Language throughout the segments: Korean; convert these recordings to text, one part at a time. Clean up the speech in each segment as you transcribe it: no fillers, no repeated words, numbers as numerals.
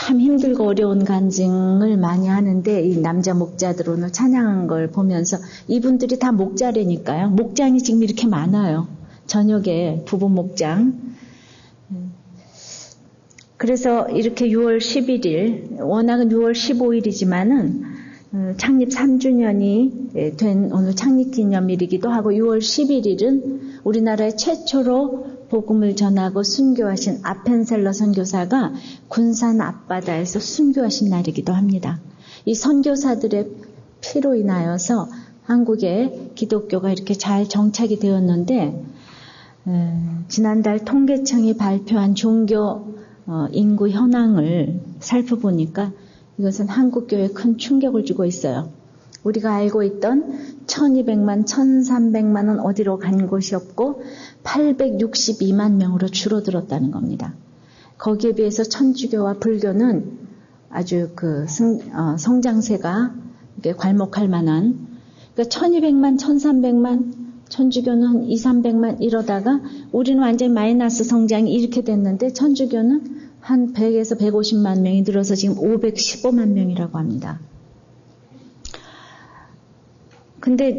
참 힘들고 어려운 간증을 많이 하는데 이 남자 목자들 오늘 찬양한 걸 보면서 이분들이 다 목자라니까요. 목장이 지금 이렇게 많아요. 저녁에 부부 목장. 그래서 이렇게 6월 11일, 워낙은 6월 15일이지만은 창립 3주년이 된 오늘 창립 기념일이기도 하고 6월 11일은 우리나라의 최초로 복음을 전하고 순교하신 아펜셀러 선교사가 군산 앞바다에서 순교하신 날이기도 합니다. 이 선교사들의 피로 인하여서 한국에 기독교가 이렇게 잘 정착이 되었는데 지난달 통계청이 발표한 종교 인구 현황을 살펴보니까 이것은 한국교회에 큰 충격을 주고 있어요. 우리가 알고 있던 1200만, 1300만은 어디로 간 곳이 없고 862만 명으로 줄어들었다는 겁니다. 거기에 비해서 천주교와 불교는 아주 성장세가 괄목할 만한, 그러니까 1200만, 1300만, 천주교는 한 2, 300만 이러다가 우리는 완전히 마이너스 성장이 이렇게 됐는데 천주교는 한 100에서 150만 명이 늘어서 지금 515만 명이라고 합니다. 근데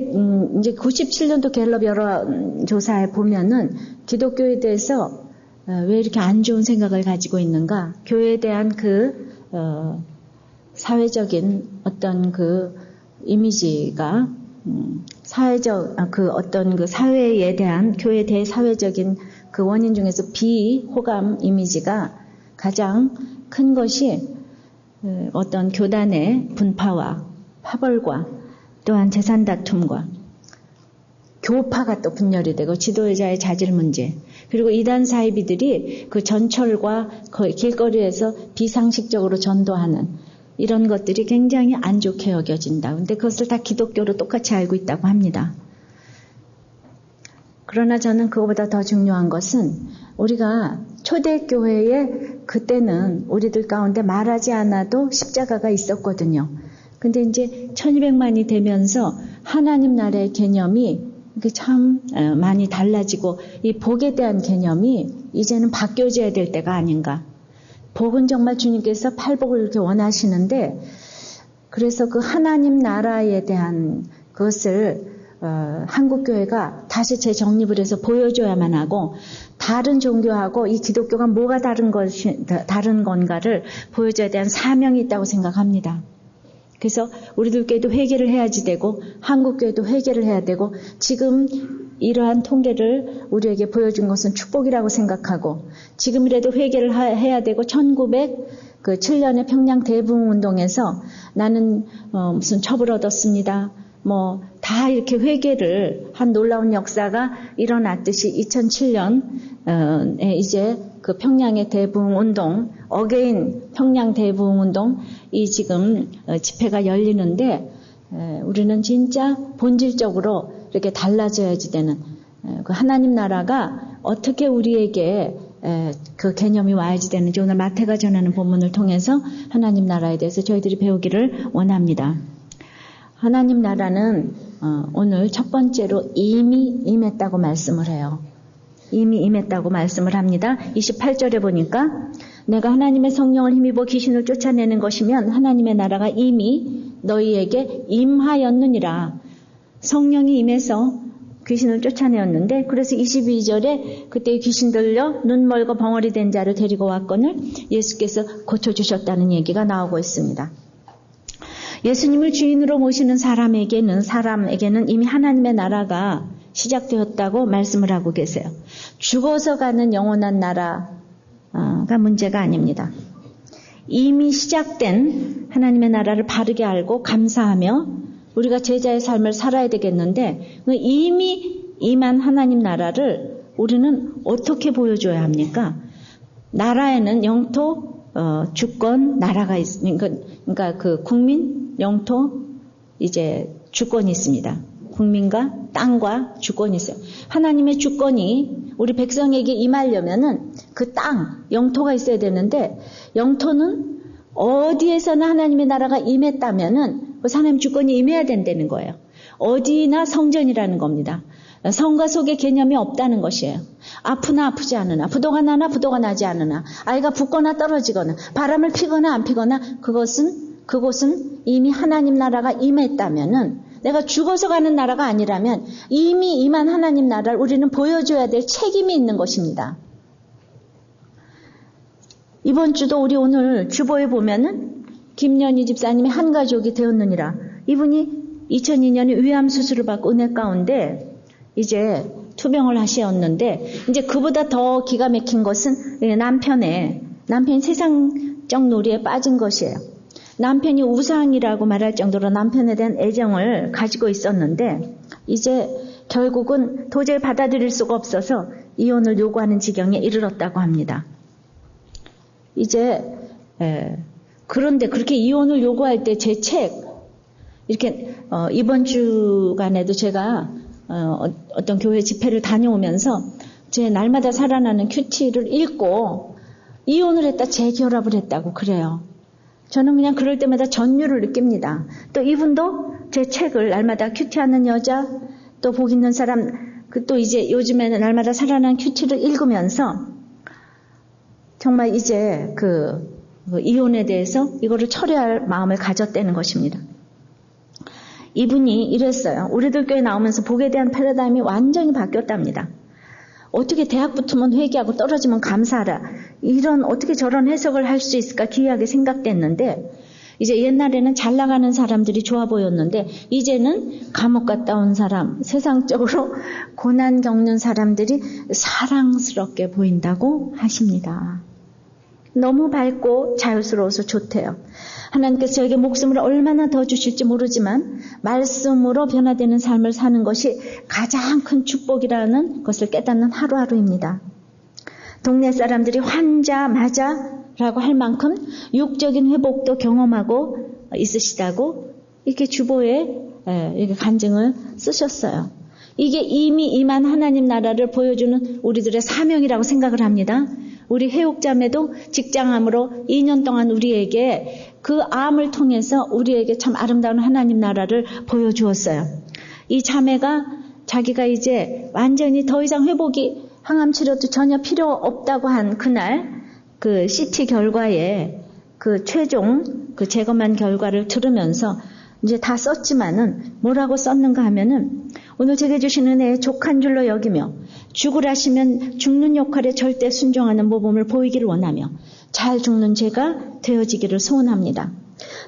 이제 97년도 갤럽 여론조사에 보면은 기독교에 대해서 왜 이렇게 안 좋은 생각을 가지고 있는가? 교회에 대한 사회적인 어떤 이미지가 사회에 대한 교회에 대해 사회적인 원인 중에서 비호감 이미지가 가장 큰 것이 어떤 교단의 분파와 파벌과 또한 재산 다툼과 교파가 또 분열이 되고 지도자의 자질 문제, 그리고 이단 사이비들이 전철과 길거리에서 비상식적으로 전도하는 이런 것들이 굉장히 안 좋게 여겨진다. 그런데 그것을 다 기독교로 똑같이 알고 있다고 합니다. 그러나 저는 그거보다 더 중요한 것은 우리가 초대교회에 그때는 우리들 가운데 말하지 않아도 십자가가 있었거든요. 근데 이제 1200만이 되면서 하나님 나라의 개념이 참 많이 달라지고 이 복에 대한 개념이 이제는 바뀌어져야 될 때가 아닌가. 복은 정말 주님께서 팔복을 이렇게 원하시는데 그래서 하나님 나라에 대한 그것을 한국교회가 다시 재정립을 해서 보여줘야만 하고 다른 종교하고 이 기독교가 뭐가 다른 건가를 보여줘야 대한 사명이 있다고 생각합니다. 그래서 우리들께도 회개를 해야지 되고 한국교회도 회개를 해야 되고 지금 이러한 통계를 우리에게 보여준 것은 축복이라고 생각하고 지금이라도 회개를 해야 되고 1907년에 평양 대부흥운동에서 나는 무슨 첩을 얻었습니다. 다 이렇게 회개를 한 놀라운 역사가 일어났듯이 2007년에 이제 평양의 대부흥운동, 어게인 평양 대부흥운동 이 지금 집회가 열리는데 우리는 진짜 본질적으로 이렇게 달라져야지 되는 하나님 나라가 어떻게 우리에게 그 개념이 와야지 되는지 오늘 마태가 전하는 본문을 통해서 하나님 나라에 대해서 저희들이 배우기를 원합니다. 하나님 나라는 오늘 첫 번째로 이미 임했다고 말씀을 해요. 이미 임했다고 말씀을 합니다. 28절에 보니까 내가 하나님의 성령을 힘입어 귀신을 쫓아내는 것이면 하나님의 나라가 이미 너희에게 임하였느니라. 성령이 임해서 귀신을 쫓아내었는데 그래서 22절에 그때 귀신 들려 눈 멀고 벙어리 된 자를 데리고 왔거늘 예수께서 고쳐주셨다는 얘기가 나오고 있습니다. 예수님을 주인으로 모시는 사람에게는 이미 하나님의 나라가 시작되었다고 말씀을 하고 계세요. 죽어서 가는 영원한 나라가 문제가 아닙니다. 이미 시작된 하나님의 나라를 바르게 알고 감사하며 우리가 제자의 삶을 살아야 되겠는데 이미 임한 하나님 나라를 우리는 어떻게 보여줘야 합니까? 나라에는 영토, 주권, 나라가 있으니까 그러니까 국민, 영토, 이제 주권이 있습니다. 국민과 땅과 주권이 있어요. 하나님의 주권이 우리 백성에게 임하려면은 그 땅, 영토가 있어야 되는데 영토는 어디에서나 하나님의 나라가 임했다면은 그 하나님 주권이 임해야 된다는 거예요. 어디나 성전이라는 겁니다. 성가 속의 개념이 없다는 것이에요. 아프나 아프지 않으나, 부도가 나나 부도가 나지 않으나, 아이가 붓거나 떨어지거나, 바람을 피거나 안 피거나, 그곳은 이미 하나님 나라가 임했다면은, 내가 죽어서 가는 나라가 아니라면 이미 임한 하나님 나라를 우리는 보여줘야 될 책임이 있는 것입니다. 이번 주도 우리 오늘 주보에 보면은 김연희 집사님이 한 가족이 되었느니라. 이분이 2002년에 위암 수술을 받고 은혜 가운데 이제 투병을 하셨는데, 이제 그보다 더 기가 막힌 것은 남편이 세상적 놀이에 빠진 것이에요. 남편이 우상이라고 말할 정도로 남편에 대한 애정을 가지고 있었는데, 이제 결국은 도저히 받아들일 수가 없어서 이혼을 요구하는 지경에 이르렀다고 합니다. 그런데 그렇게 이혼을 요구할 때 제 책, 이렇게 이번 주간에도 제가 어떤 교회 집회를 다녀오면서 제 날마다 살아나는 큐티를 읽고 이혼을 했다 재결합을 했다고 그래요. 저는 그냥 그럴 때마다 전율을 느낍니다. 또 이분도 제 책을 날마다 큐티하는 여자, 또 복 있는 사람, 또 이제 요즘에는 날마다 살아나는 큐티를 읽으면서 정말 이제 그 이혼에 대해서 이거를 처리할 마음을 가졌다는 것입니다. 이분이 이랬어요. 우리들 교회 나오면서 복에 대한 패러다임이 완전히 바뀌었답니다. 어떻게 대학 붙으면 회개하고 떨어지면 감사하라. 어떻게 저런 해석을 할 수 있을까 기이하게 생각됐는데, 이제 옛날에는 잘 나가는 사람들이 좋아 보였는데, 이제는 감옥 갔다 온 사람, 세상적으로 고난 겪는 사람들이 사랑스럽게 보인다고 하십니다. 너무 밝고 자유스러워서 좋대요. 하나님께서 저에게 목숨을 얼마나 더 주실지 모르지만 말씀으로 변화되는 삶을 사는 것이 가장 큰 축복이라는 것을 깨닫는 하루하루입니다. 동네 사람들이 환자 맞아라고 할 만큼 육적인 회복도 경험하고 있으시다고 이렇게 주보에 이렇게 간증을 쓰셨어요. 이게 이미 임한 하나님 나라를 보여주는 우리들의 사명이라고 생각을 합니다. 우리 해옥자매도 직장암으로 2년 동안 우리에게 그 암을 통해서 우리에게 참 아름다운 하나님 나라를 보여주었어요. 이 자매가 자기가 이제 완전히 더 이상 회복이 항암 치료도 전혀 필요 없다고 한 그날 그 CT 결과에 그 최종 그 재검한 결과를 들으면서 이제 다 썼지만은 뭐라고 썼는가 하면은, 오늘 제게 주신 은혜에 족한 줄로 여기며 죽으라시면 죽는 역할에 절대 순종하는 모범을 보이기를 원하며 잘 죽는 제가 되어지기를 소원합니다.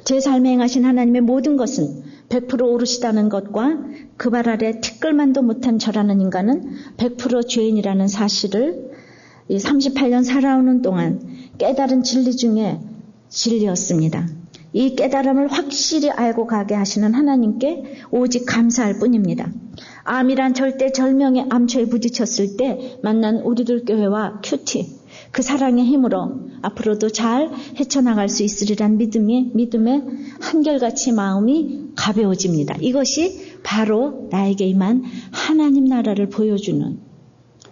제 삶에 행하신 하나님의 모든 것은 100% 오르시다는 것과 그 발 아래 티끌만도 못한 저라는 인간은 100% 죄인이라는 사실을 38년 살아오는 동안 깨달은 진리 중에 진리였습니다. 이 깨달음을 확실히 알고 가게 하시는 하나님께 오직 감사할 뿐입니다. 암이란 절대 절명의 암초에 부딪혔을 때 만난 우리들 교회와 큐티, 그 사랑의 힘으로 앞으로도 잘 헤쳐나갈 수 있으리란 믿음의 한결같이 마음이 가벼워집니다. 이것이 바로 나에게 임한 하나님 나라를 보여주는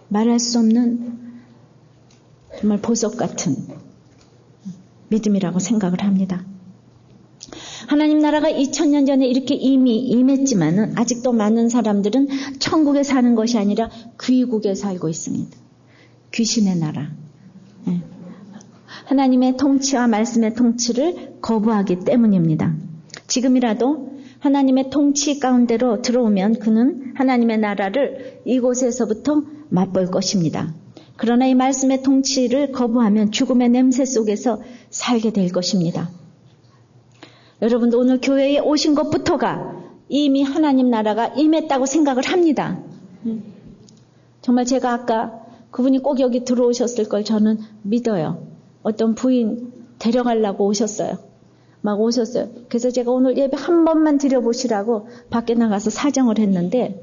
말할 수 없는 정말 보석 같은 믿음이라고 생각을 합니다. 하나님 나라가 2000년 전에 이렇게 이미 임했지만은 아직도 많은 사람들은 천국에 사는 것이 아니라 귀국에 살고 있습니다. 귀신의 나라. 하나님의 통치와 말씀의 통치를 거부하기 때문입니다. 지금이라도 하나님의 통치 가운데로 들어오면 그는 하나님의 나라를 이곳에서부터 맛볼 것입니다. 그러나 이 말씀의 통치를 거부하면 죽음의 냄새 속에서 살게 될 것입니다. 여러분도 오늘 교회에 오신 것부터가 이미 하나님 나라가 임했다고 생각을 합니다. 정말 제가 아까 그분이 꼭 여기 들어오셨을 걸 저는 믿어요. 어떤 부인 데려가려고 오셨어요. 막 오셨어요. 그래서 제가 오늘 예배 한 번만 드려보시라고 밖에 나가서 사정을 했는데,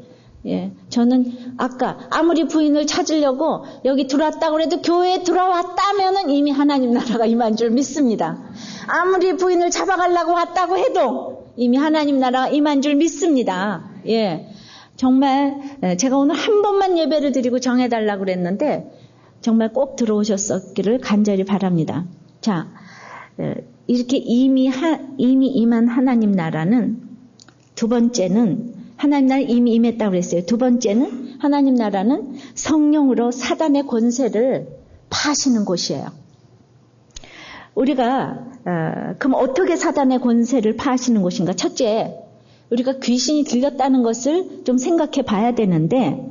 저는 아까 아무리 부인을 찾으려고 여기 들어왔다고 해도 교회에 들어왔다면은 이미 하나님 나라가 임한 줄 믿습니다. 아무리 부인을 잡아가려고 왔다고 해도 이미 하나님 나라가 임한 줄 믿습니다. 정말 제가 오늘 한 번만 예배를 드리고 정해달라고 그랬는데 정말 꼭 들어오셨기를 간절히 바랍니다. 자, 이렇게 이미 임한 하나님 나라는, 두 번째는 하나님 나라 이미 임했다고 그랬어요. 두 번째는 하나님 나라는 성령으로 사단의 권세를 파시는 곳이에요. 우리가 그럼 어떻게 사단의 권세를 파시는 곳인가? 첫째, 우리가 귀신이 들렸다는 것을 좀 생각해 봐야 되는데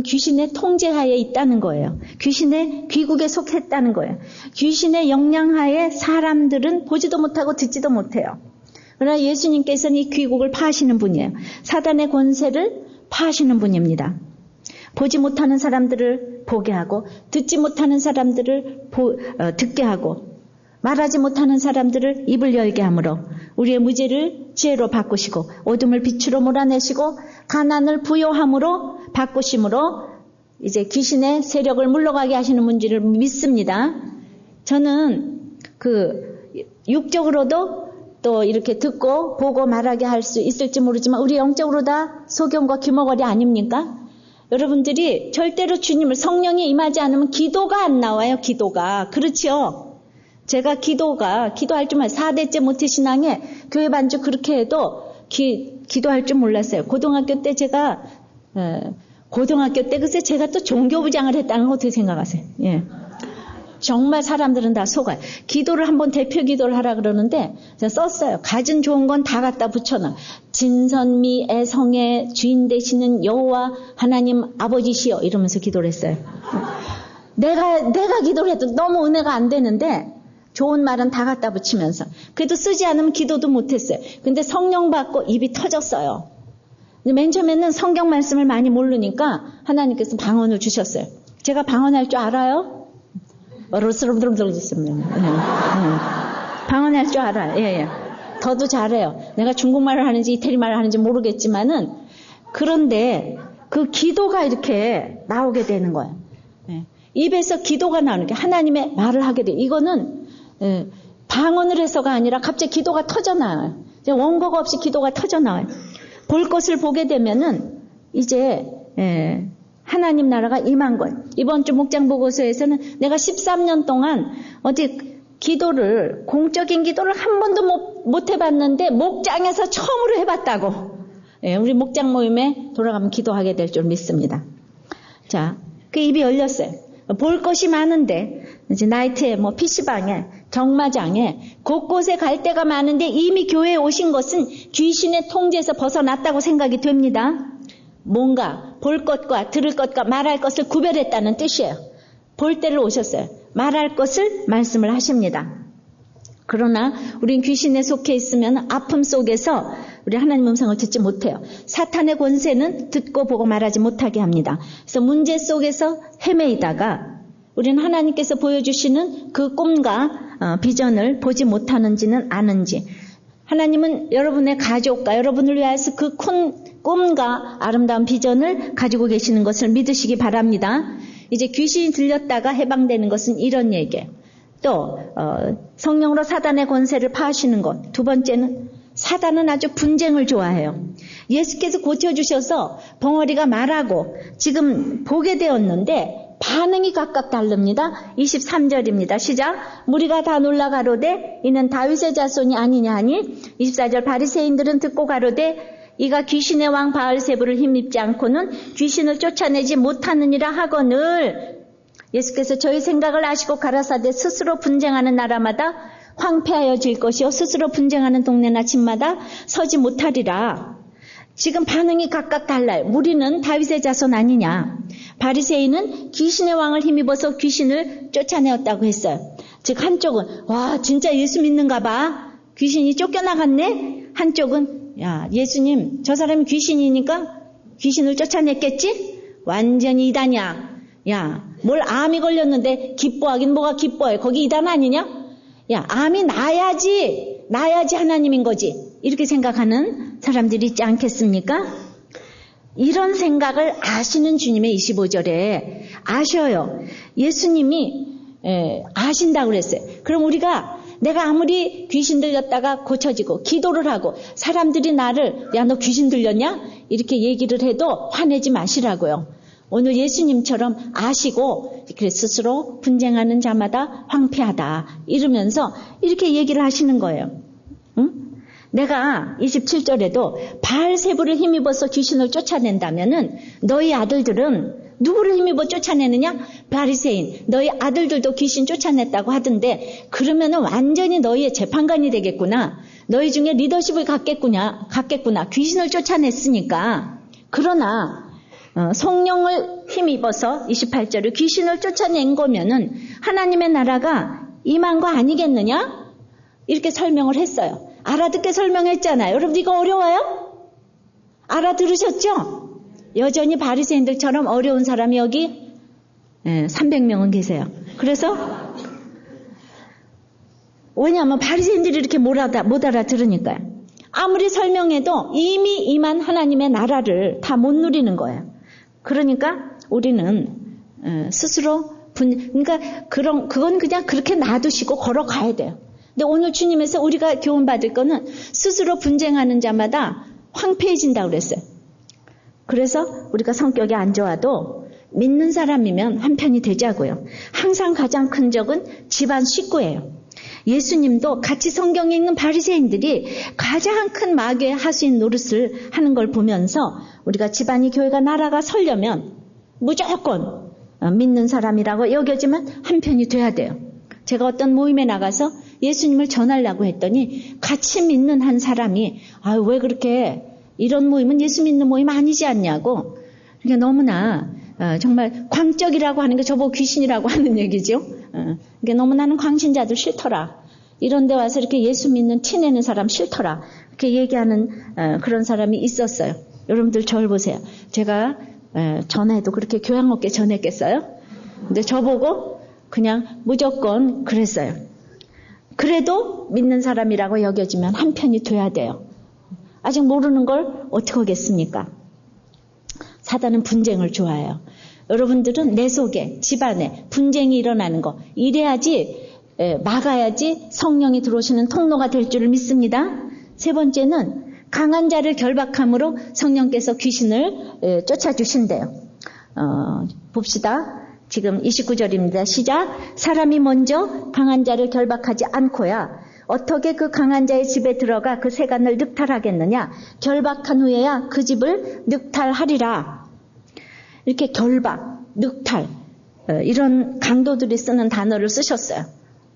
귀신의 통제하에 있다는 거예요. 귀신의 귀국에 속했다는 거예요. 귀신의 영향하에 사람들은 보지도 못하고 듣지도 못해요. 그러나 예수님께서는 이 귀국을 파시는 분이에요. 사단의 권세를 파시는 분입니다. 보지 못하는 사람들을 보게 하고 듣지 못하는 사람들을 듣게 하고 말하지 못하는 사람들을 입을 열게 함으로 우리의 무지를 지혜로 바꾸시고 어둠을 빛으로 몰아내시고 가난을 부요함으로 바꾸심으로 이제 귀신의 세력을 물러가게 하시는 분지를 믿습니다. 저는 육적으로도 또 이렇게 듣고 보고 말하게 할 수 있을지 모르지만 우리 영적으로 다 소경과 귀머거리 아닙니까? 여러분들이 절대로 주님을 성령이 임하지 않으면 기도가 안 나와요. 기도가. 그렇지요. 제가 기도할 줄 몰라요. 4대째 모태신앙에 교회 반주 그렇게 해도 기도할 줄 몰랐어요. 고등학교 때 글쎄 제가 또 종교부장을 했다는 거 어떻게 생각하세요? 예. 정말 사람들은 다 속아요. 기도를 한번 대표 기도를 하라 그러는데 제가 썼어요. 가진 좋은 건 다 갖다 붙여놔. 진선미 애성의 주인 되시는 여호와 하나님 아버지시여 이러면서 기도를 했어요. 내가 기도를 해도 너무 은혜가 안 되는데 좋은 말은 다 갖다 붙이면서 그래도 쓰지 않으면 기도도 못했어요. 근데 성령 받고 입이 터졌어요. 맨 처음에는 성경 말씀을 많이 모르니까 하나님께서 방언을 주셨어요. 제가 방언할 줄 알아요? 방언할 줄 알아요. 예. 더도 잘해요. 내가 중국말을 하는지 이태리 말을 하는지 모르겠지만은 그런데 그 기도가 이렇게 나오게 되는 거예요. 예. 입에서 기도가 나오는 게 하나님의 말을 하게 돼요. 이거는 방언을 해서가 아니라 갑자기 기도가 터져나와요. 원고가 없이 기도가 터져나와요. 볼 것을 보게 되면은 이제 하나님 나라가 임한 거예요. 이번 주 목장 보고서에서는 내가 13년 동안 어디 기도를 공적인 기도를 한 번도 못 해봤는데 목장에서 처음으로 해봤다고. 우리 목장 모임에 돌아가면 기도하게 될 줄 믿습니다. 자, 그 입이 열렸어요. 볼 것이 많은데 이제 나이트에 PC방에 경마장에 곳곳에 갈 데가 많은데 이미 교회에 오신 것은 귀신의 통제에서 벗어났다고 생각이 됩니다. 뭔가 볼 것과 들을 것과 말할 것을 구별했다는 뜻이에요. 볼 때를 오셨어요. 말할 것을 말씀을 하십니다. 그러나 우린 귀신에 속해 있으면 아픔 속에서 우리 하나님 음성을 듣지 못해요. 사탄의 권세는 듣고 보고 말하지 못하게 합니다. 그래서 문제 속에서 헤매이다가 우리는 하나님께서 보여주시는 그 꿈과 비전을 보지 못하는지는 아는지 하나님은 여러분의 가족과 여러분을 위하여서 그 큰 꿈과 아름다운 비전을 가지고 계시는 것을 믿으시기 바랍니다. 이제 귀신이 들렸다가 해방되는 것은 이런 얘기예요. 또 성령으로 사단의 권세를 파하시는 것. 두 번째는 사단은 아주 분쟁을 좋아해요. 예수께서 고쳐주셔서 벙어리가 말하고 지금 보게 되었는데 반응이 각각 다릅니다. 23절입니다. 시작. 무리가 다 놀라 가로되 이는 다윗의 자손이 아니냐 하니 24절 바리새인들은 듣고 가로되 이가 귀신의 왕 바알세부를 힘입지 않고는 귀신을 쫓아내지 못하느니라 하거늘 예수께서 저희 생각을 아시고 가라사대 스스로 분쟁하는 나라마다 황폐하여질 것이요 스스로 분쟁하는 동네나 집마다 서지 못하리라. 지금 반응이 각각 달라요. 무리는 다윗의 자손 아니냐. 바리새인은 귀신의 왕을 힘입어서 귀신을 쫓아내었다고 했어요. 즉 한쪽은 와 진짜 예수 믿는가 봐. 귀신이 쫓겨나갔네. 한쪽은 야 예수님 저 사람이 귀신이니까 귀신을 쫓아냈겠지? 완전히 이단이야. 야 뭘 암이 걸렸는데 기뻐하긴 뭐가 기뻐해. 거기 이단 아니냐? 야 암이 나야지 하나님인 거지. 이렇게 생각하는 사람들이 있지 않겠습니까? 이런 생각을 아시는 주님의 25절에 아셔요. 예수님이 아신다고 그랬어요. 그럼 우리가 내가 아무리 귀신 들렸다가 고쳐지고 기도를 하고 사람들이 나를 야 너 귀신 들렸냐? 이렇게 얘기를 해도 화내지 마시라고요. 오늘 예수님처럼 아시고 그래 스스로 분쟁하는 자마다 황폐하다 이러면서 이렇게 얘기를 하시는 거예요. 응? 내가 27절에도 바알세불을 힘입어서 귀신을 쫓아낸다면은 너희 아들들은 누구를 힘입어 쫓아내느냐? 바리새인. 너희 아들들도 귀신 쫓아냈다고 하던데 그러면은 완전히 너희의 재판관이 되겠구나. 너희 중에 리더십을 갖겠구나. 귀신을 쫓아냈으니까. 그러나 성령을 힘입어서 28절에 귀신을 쫓아낸 거면은 하나님의 나라가 임한 거 아니겠느냐? 이렇게 설명을 했어요. 알아듣게 설명했잖아요. 여러분 이거 어려워요? 알아들으셨죠? 여전히 바리새인들처럼 어려운 사람이 여기 300명은 계세요. 그래서 왜냐하면 바리새인들이 이렇게 못 알아들으니까요. 아무리 설명해도 이미 임한 하나님의 나라를 다 못 누리는 거예요. 그러니까 우리는 스스로 그러니까 그건 그냥 그렇게 놔두시고 걸어가야 돼요. 근데 오늘 주님에서 우리가 교훈받을 거는 스스로 분쟁하는 자마다 황폐해진다고 그랬어요. 그래서 우리가 성격이 안 좋아도 믿는 사람이면 한편이 되자고요. 항상 가장 큰 적은 집안 식구예요. 예수님도 같이 성경에 있는 바리새인들이 가장 큰 마귀의 하수인 노릇을 하는 걸 보면서 우리가 집안이 교회가 나라가 서려면 무조건 믿는 사람이라고 여겨지면 한편이 돼야 돼요. 제가 어떤 모임에 나가서 예수님을 전하려고 했더니 같이 믿는 한 사람이 왜 그렇게 이런 모임은 예수 믿는 모임 아니지 않냐고. 그러니까 너무나 정말 광적이라고 하는 게 저보고 귀신이라고 하는 얘기죠. 그러니까 너무 나는 광신자들 싫더라. 이런 데 와서 이렇게 예수 믿는 티 내는 사람 싫더라. 이렇게 얘기하는 그런 사람이 있었어요. 여러분들 저를 보세요. 제가 전에도 그렇게 교양 없게 전했겠어요? 근데 저보고 그냥 무조건 그랬어요. 그래도 믿는 사람이라고 여겨지면 한편이 돼야 돼요. 아직 모르는 걸 어떻게 하겠습니까? 사단은 분쟁을 좋아해요. 여러분들은 내 속에 집안에 분쟁이 일어나는 거 이래야지 막아야지 성령이 들어오시는 통로가 될 줄을 믿습니다. 세 번째는 강한 자를 결박함으로 성령께서 귀신을 쫓아주신대요. 봅시다. 지금 29절입니다. 시작. 사람이 먼저 강한 자를 결박하지 않고야 어떻게 그 강한 자의 집에 들어가 그 세간을 늑탈하겠느냐. 결박한 후에야 그 집을 늑탈하리라. 이렇게 결박, 늑탈 이런 강도들이 쓰는 단어를 쓰셨어요.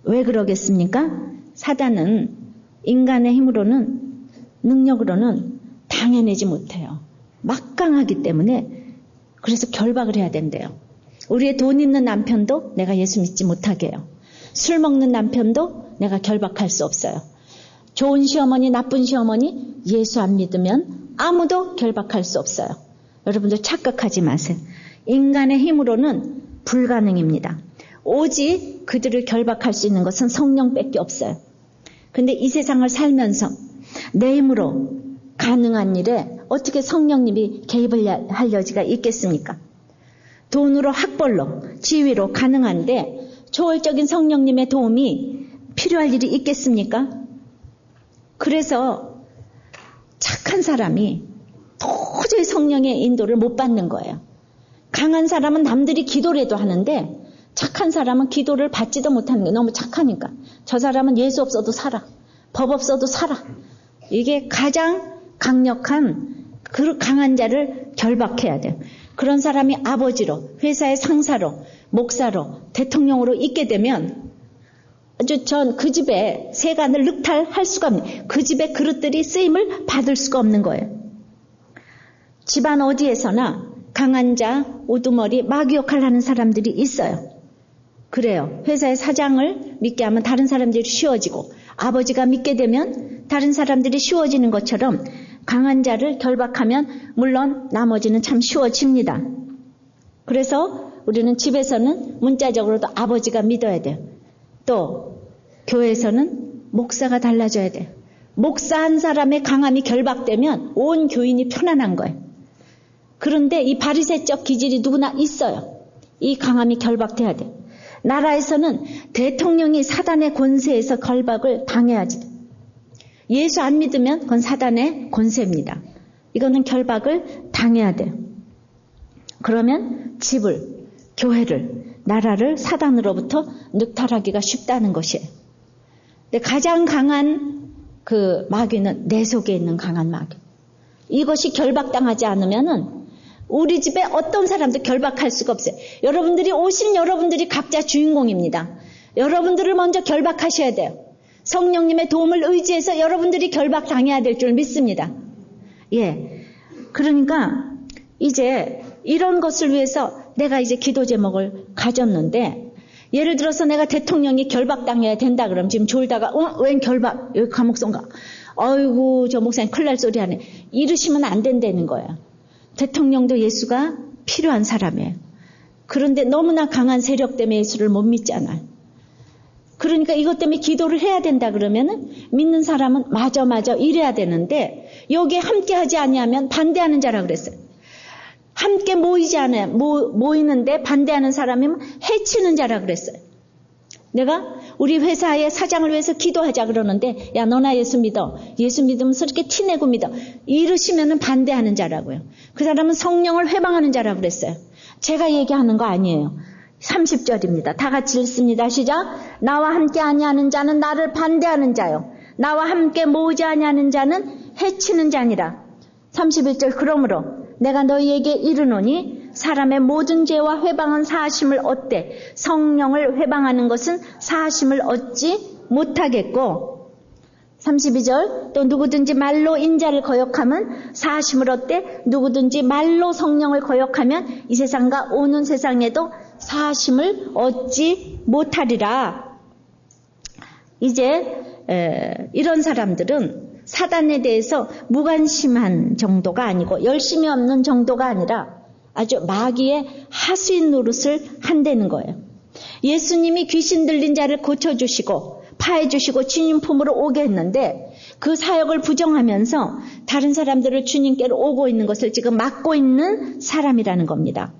왜 그러겠습니까? 사단은 인간의 힘으로는 능력으로는 당해내지 못해요. 막강하기 때문에 그래서 결박을 해야 된대요. 우리의 돈 있는 남편도 내가 예수 믿지 못하게 해요. 술 먹는 남편도 내가 결박할 수 없어요. 좋은 시어머니, 나쁜 시어머니 예수 안 믿으면 아무도 결박할 수 없어요. 여러분들 착각하지 마세요. 인간의 힘으로는 불가능입니다. 오직 그들을 결박할 수 있는 것은 성령밖에 없어요. 근데 이 세상을 살면서 내 힘으로 가능한 일에 어떻게 성령님이 개입을 할 여지가 있겠습니까? 돈으로 학벌로 지위로 가능한데 초월적인 성령님의 도움이 필요할 일이 있겠습니까? 그래서 착한 사람이 도저히 성령의 인도를 못 받는 거예요. 강한 사람은 남들이 기도를 해도 하는데 착한 사람은 기도를 받지도 못하는 게 너무 착하니까. 저 사람은 예수 없어도 살아. 법 없어도 살아. 이게 가장 강력한 그 강한 자를 결박해야 돼요. 그런 사람이 아버지로, 회사의 상사로, 목사로, 대통령으로 있게 되면 아주 전 그 집에 세간을 늑탈할 수가 없는, 그 집의 그릇들이 쓰임을 받을 수가 없는 거예요. 집안 어디에서나 강한 자, 우두머리, 마귀 역할을 하는 사람들이 있어요. 그래요. 회사의 사장을 믿게 하면 다른 사람들이 쉬워지고 아버지가 믿게 되면 다른 사람들이 쉬워지는 것처럼 강한 자를 결박하면 물론 나머지는 참 쉬워집니다. 그래서 우리는 집에서는 문자적으로도 아버지가 믿어야 돼요. 또 교회에서는 목사가 달라져야 돼요. 목사 한 사람의 강함이 결박되면 온 교인이 편안한 거예요. 그런데 이 바리새적 기질이 누구나 있어요. 이 강함이 결박돼야 돼요. 나라에서는 대통령이 사단의 권세에서 결박을 당해야지. 예수 안 믿으면 그건 사단의 권세입니다. 이거는 결박을 당해야 돼요. 그러면 집을, 교회를, 나라를 사단으로부터 늑탈하기가 쉽다는 것이에요. 근데 가장 강한 그 마귀는 내 속에 있는 강한 마귀. 이것이 결박당하지 않으면은 우리 집에 어떤 사람도 결박할 수가 없어요. 여러분들이 오신 여러분들이 각자 주인공입니다. 여러분들을 먼저 결박하셔야 돼요. 성령님의 도움을 의지해서 여러분들이 결박당해야 될 줄 믿습니다. 예. 그러니까 이제 이런 것을 위해서 내가 이제 기도 제목을 가졌는데, 예를 들어서 내가 대통령이 결박당해야 된다 그러면 지금 졸다가 웬 결박? 여기 감옥 son가? 아이고 저 목사님 큰일 날 소리 하네. 이러시면 안 된다는 거예요. 대통령도 예수가 필요한 사람이에요. 그런데 너무나 강한 세력 때문에 예수를 못 믿잖아요. 그러니까 이것 때문에 기도를 해야 된다 그러면은 믿는 사람은 맞아 이래야 되는데, 여기에 함께 하지 아니하면 반대하는 자라 그랬어요. 함께 모이지 않아요. 모이는데 반대하는 사람이면 해치는 자라 그랬어요. 내가 우리 회사의 사장을 위해서 기도하자 그러는데, 야 너나 예수 믿어. 예수 믿으면서 이렇게 티내고 믿어. 이러시면은 반대하는 자라고요. 그 사람은 성령을 회방하는 자라고 그랬어요. 제가 얘기하는 거 아니에요. 30절입니다. 다 같이 읽습니다. 시작. 나와 함께 아니하는 자는 나를 반대하는 자요. 나와 함께 모으지 아니하는 자는 해치는 자니라. 31절. 그러므로 내가 너희에게 이르노니 사람의 모든 죄와 회방은 사하심을 얻되 성령을 회방하는 것은 사하심을 얻지 못하겠고, 32절. 또 누구든지 말로 인자를 거역하면 사하심을 얻되 누구든지 말로 성령을 거역하면 이 세상과 오는 세상에도 사하심을 얻지 못하리라. 이제 이런 사람들은 사단에 대해서 무관심한 정도가 아니고 열심히 없는 정도가 아니라 아주 마귀의 하수인 노릇을 한다는 거예요. 예수님이 귀신 들린 자를 고쳐주시고 파해주시고 주님 품으로 오게 했는데, 그 사역을 부정하면서 다른 사람들을 주님께로 오고 있는 것을 지금 막고 있는 사람이라는 겁니다.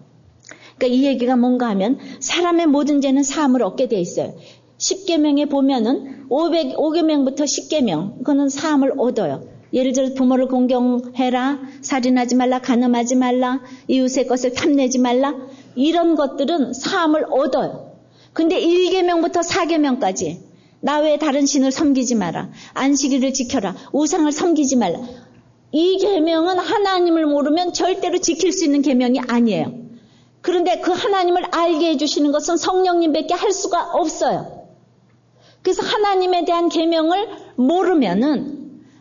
그러니까 이 얘기가 뭔가 하면 사람의 모든 죄는 사함을 얻게 돼 있어요. 10계명에 보면은 5계명부터 10계명, 그거는 사함을 얻어요. 예를 들어 부모를 공경해라, 살인하지 말라, 간음하지 말라, 이웃의 것을 탐내지 말라, 이런 것들은 사함을 얻어요. 근데 1계명부터 4계명까지 나 외에 다른 신을 섬기지 마라, 안식일을 지켜라, 우상을 섬기지 말라, 이 계명은 하나님을 모르면 절대로 지킬 수 있는 계명이 아니에요. 그런데 그 하나님을 알게 해주시는 것은 성령님밖에 할 수가 없어요. 그래서 하나님에 대한 계명을 모르면은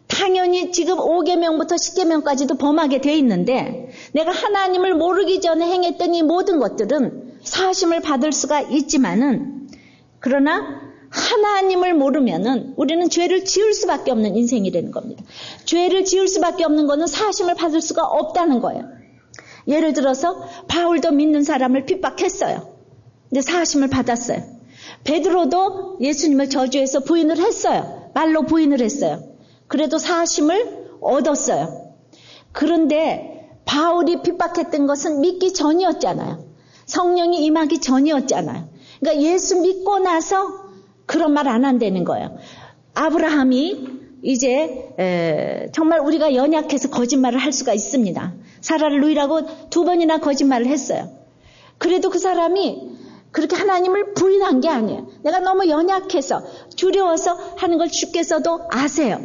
당연히 지금 5계명부터 10계명까지도 범하게 돼 있는데, 내가 하나님을 모르기 전에 행했던 이 모든 것들은 사하심을 받을 수가 있지만은, 그러나 하나님을 모르면은 우리는 죄를 지을 수밖에 없는 인생이라는 겁니다. 죄를 지을 수밖에 없는 거는 사하심을 받을 수가 없다는 거예요. 예를 들어서 바울도 믿는 사람을 핍박했어요. 근데 사하심을 받았어요. 베드로도 예수님을 저주해서 부인을 했어요. 말로 부인을 했어요. 그래도 사하심을 얻었어요. 그런데 바울이 핍박했던 것은 믿기 전이었잖아요. 성령이 임하기 전이었잖아요. 그러니까 예수 믿고 나서 그런 말 안 한다는 거예요. 아브라함이 이제 정말 우리가 연약해서 거짓말을 할 수가 있습니다. 사라를 누이라고 2번이나 거짓말을 했어요. 그래도 그 사람이 그렇게 하나님을 부인한 게 아니에요. 내가 너무 연약해서 두려워서 하는 걸 주께서도 아세요.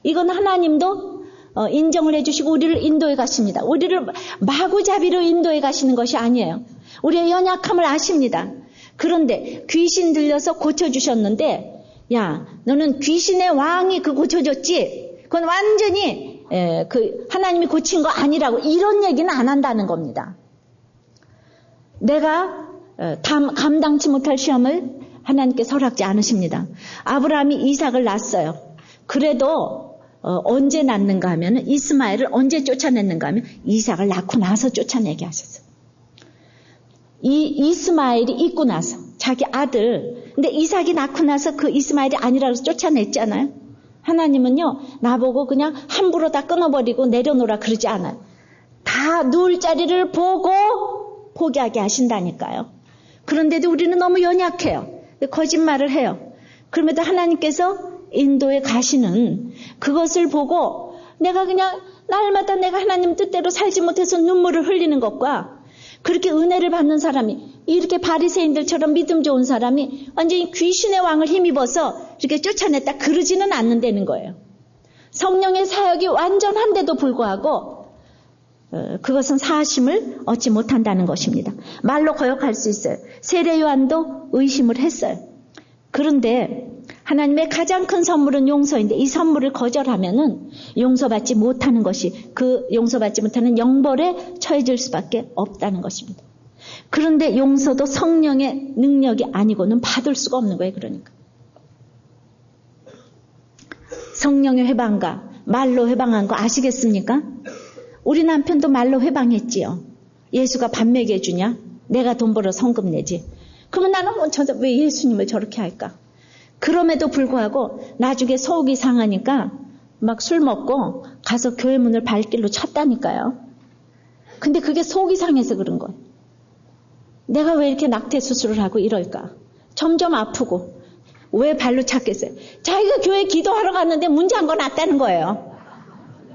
이건 하나님도 인정을 해주시고 우리를 인도해 가십니다. 우리를 마구잡이로 인도해 가시는 것이 아니에요. 우리의 연약함을 아십니다. 그런데 귀신 들려서 고쳐주셨는데, 야 너는 귀신의 왕이 그 고쳐줬지, 그건 완전히 그 하나님이 고친 거 아니라고, 이런 얘기는 안 한다는 겁니다. 내가 감당치 못할 시험을 하나님께 허락지 않으십니다. 아브라함이 이삭을 낳았어요. 그래도 언제 낳는가 하면, 이스마엘을 언제 쫓아냈는가 하면 이삭을 낳고 나서 쫓아내게 하셨어요. 이 이스마엘이 있고 나서 자기 아들, 근데 이삭이 낳고 나서 그 이스마엘이 아니라고 쫓아냈잖아요. 하나님은요 나보고 그냥 함부로 다 끊어버리고 내려놓으라 그러지 않아요. 다 누울 자리를 보고 포기하게 하신다니까요. 그런데도 우리는 너무 연약해요. 거짓말을 해요. 그럼에도 하나님께서 인도에 가시는 그것을 보고 내가 그냥 날마다 내가 하나님 뜻대로 살지 못해서 눈물을 흘리는 것과, 그렇게 은혜를 받는 사람이, 이렇게 바리새인들처럼 믿음 좋은 사람이 완전히 귀신의 왕을 힘입어서 이렇게 쫓아냈다 그러지는 않는다는 거예요. 성령의 사역이 완전한데도 불구하고 그것은 사심을 얻지 못한다는 것입니다. 말로 거역할 수 있어요. 세례 요한도 의심을 했어요. 그런데 하나님의 가장 큰 선물은 용서인데 이 선물을 거절하면은 용서받지 못하는 것이 그 용서받지 못하는 영벌에 처해질 수밖에 없다는 것입니다. 그런데 용서도 성령의 능력이 아니고는 받을 수가 없는 거예요. 그러니까 성령의 회방과 말로 회방한 거 아시겠습니까? 우리 남편도 말로 회방했지요. 예수가 밥 먹여주냐? 내가 돈 벌어 성금 내지. 그러면 나는 왜 예수님을 저렇게 할까? 그럼에도 불구하고 나중에 속이 상하니까 막 술 먹고 가서 교회 문을 발길로 쳤다니까요. 근데 그게 속이 상해서 그런 거예요. 내가 왜 이렇게 낙태 수술을 하고 이럴까? 점점 아프고 왜 발로 찼겠어요? 자기가 교회 기도하러 갔는데 문제한 거 났다는 거예요.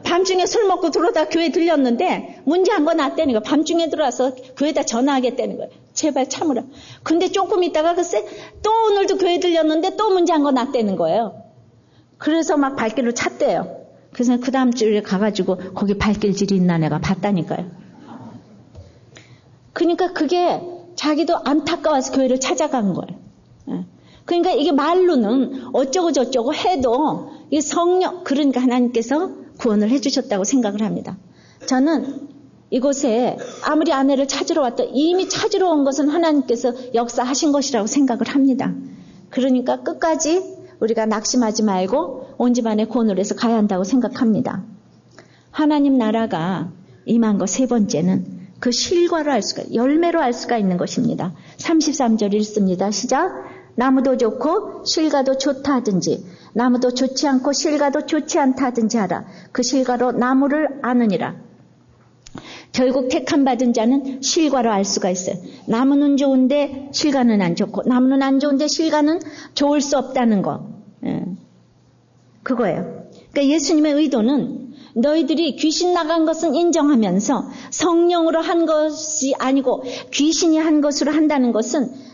밤중에 술 먹고 들어오다 교회 들렸는데 문제한 거 났다는 거예요. 밤중에 들어와서 교회에다 전화하겠다는 거예요. 제발 참으라. 근데 조금 있다가 글쎄 또 오늘도 교회 들렸는데 또 문제한 거 났다는 거예요. 그래서 막 발길로 찼대요. 그래서 그 다음 주에 가가지고 거기 발길질이 있나 내가 봤다니까요. 그러니까 그게 자기도 안타까워서 교회를 찾아간 거예요. 그러니까 이게 말로는 어쩌고 저쩌고 해도 이 성령, 그러니까 하나님께서 구원을 해주셨다고 생각을 합니다. 저는 이곳에 아무리 아내를 찾으러 왔던 이미 찾으러 온 것은 하나님께서 역사하신 것이라고 생각을 합니다. 그러니까 끝까지 우리가 낙심하지 말고 온 집안에 구원을 해서 가야 한다고 생각합니다. 하나님 나라가 임한 것 세 번째는 그 실과로 알 수가, 열매로 알 수가 있는 것입니다. 33절 읽습니다. 시작. 나무도 좋고 실과도 좋다 하든지 나무도 좋지 않고 실과도 좋지 않다 하든지 하라. 그 실과로 나무를 아느니라. 결국 택함 받은 자는 실과로 알 수가 있어요. 나무는 좋은데 실과는 안 좋고 나무는 안 좋은데 실과는 좋을 수 없다는 거. 그거예요. 그러니까 예수님의 의도는 너희들이 귀신 나간 것은 인정하면서 성령으로 한 것이 아니고 귀신이 한 것으로 한다는 것은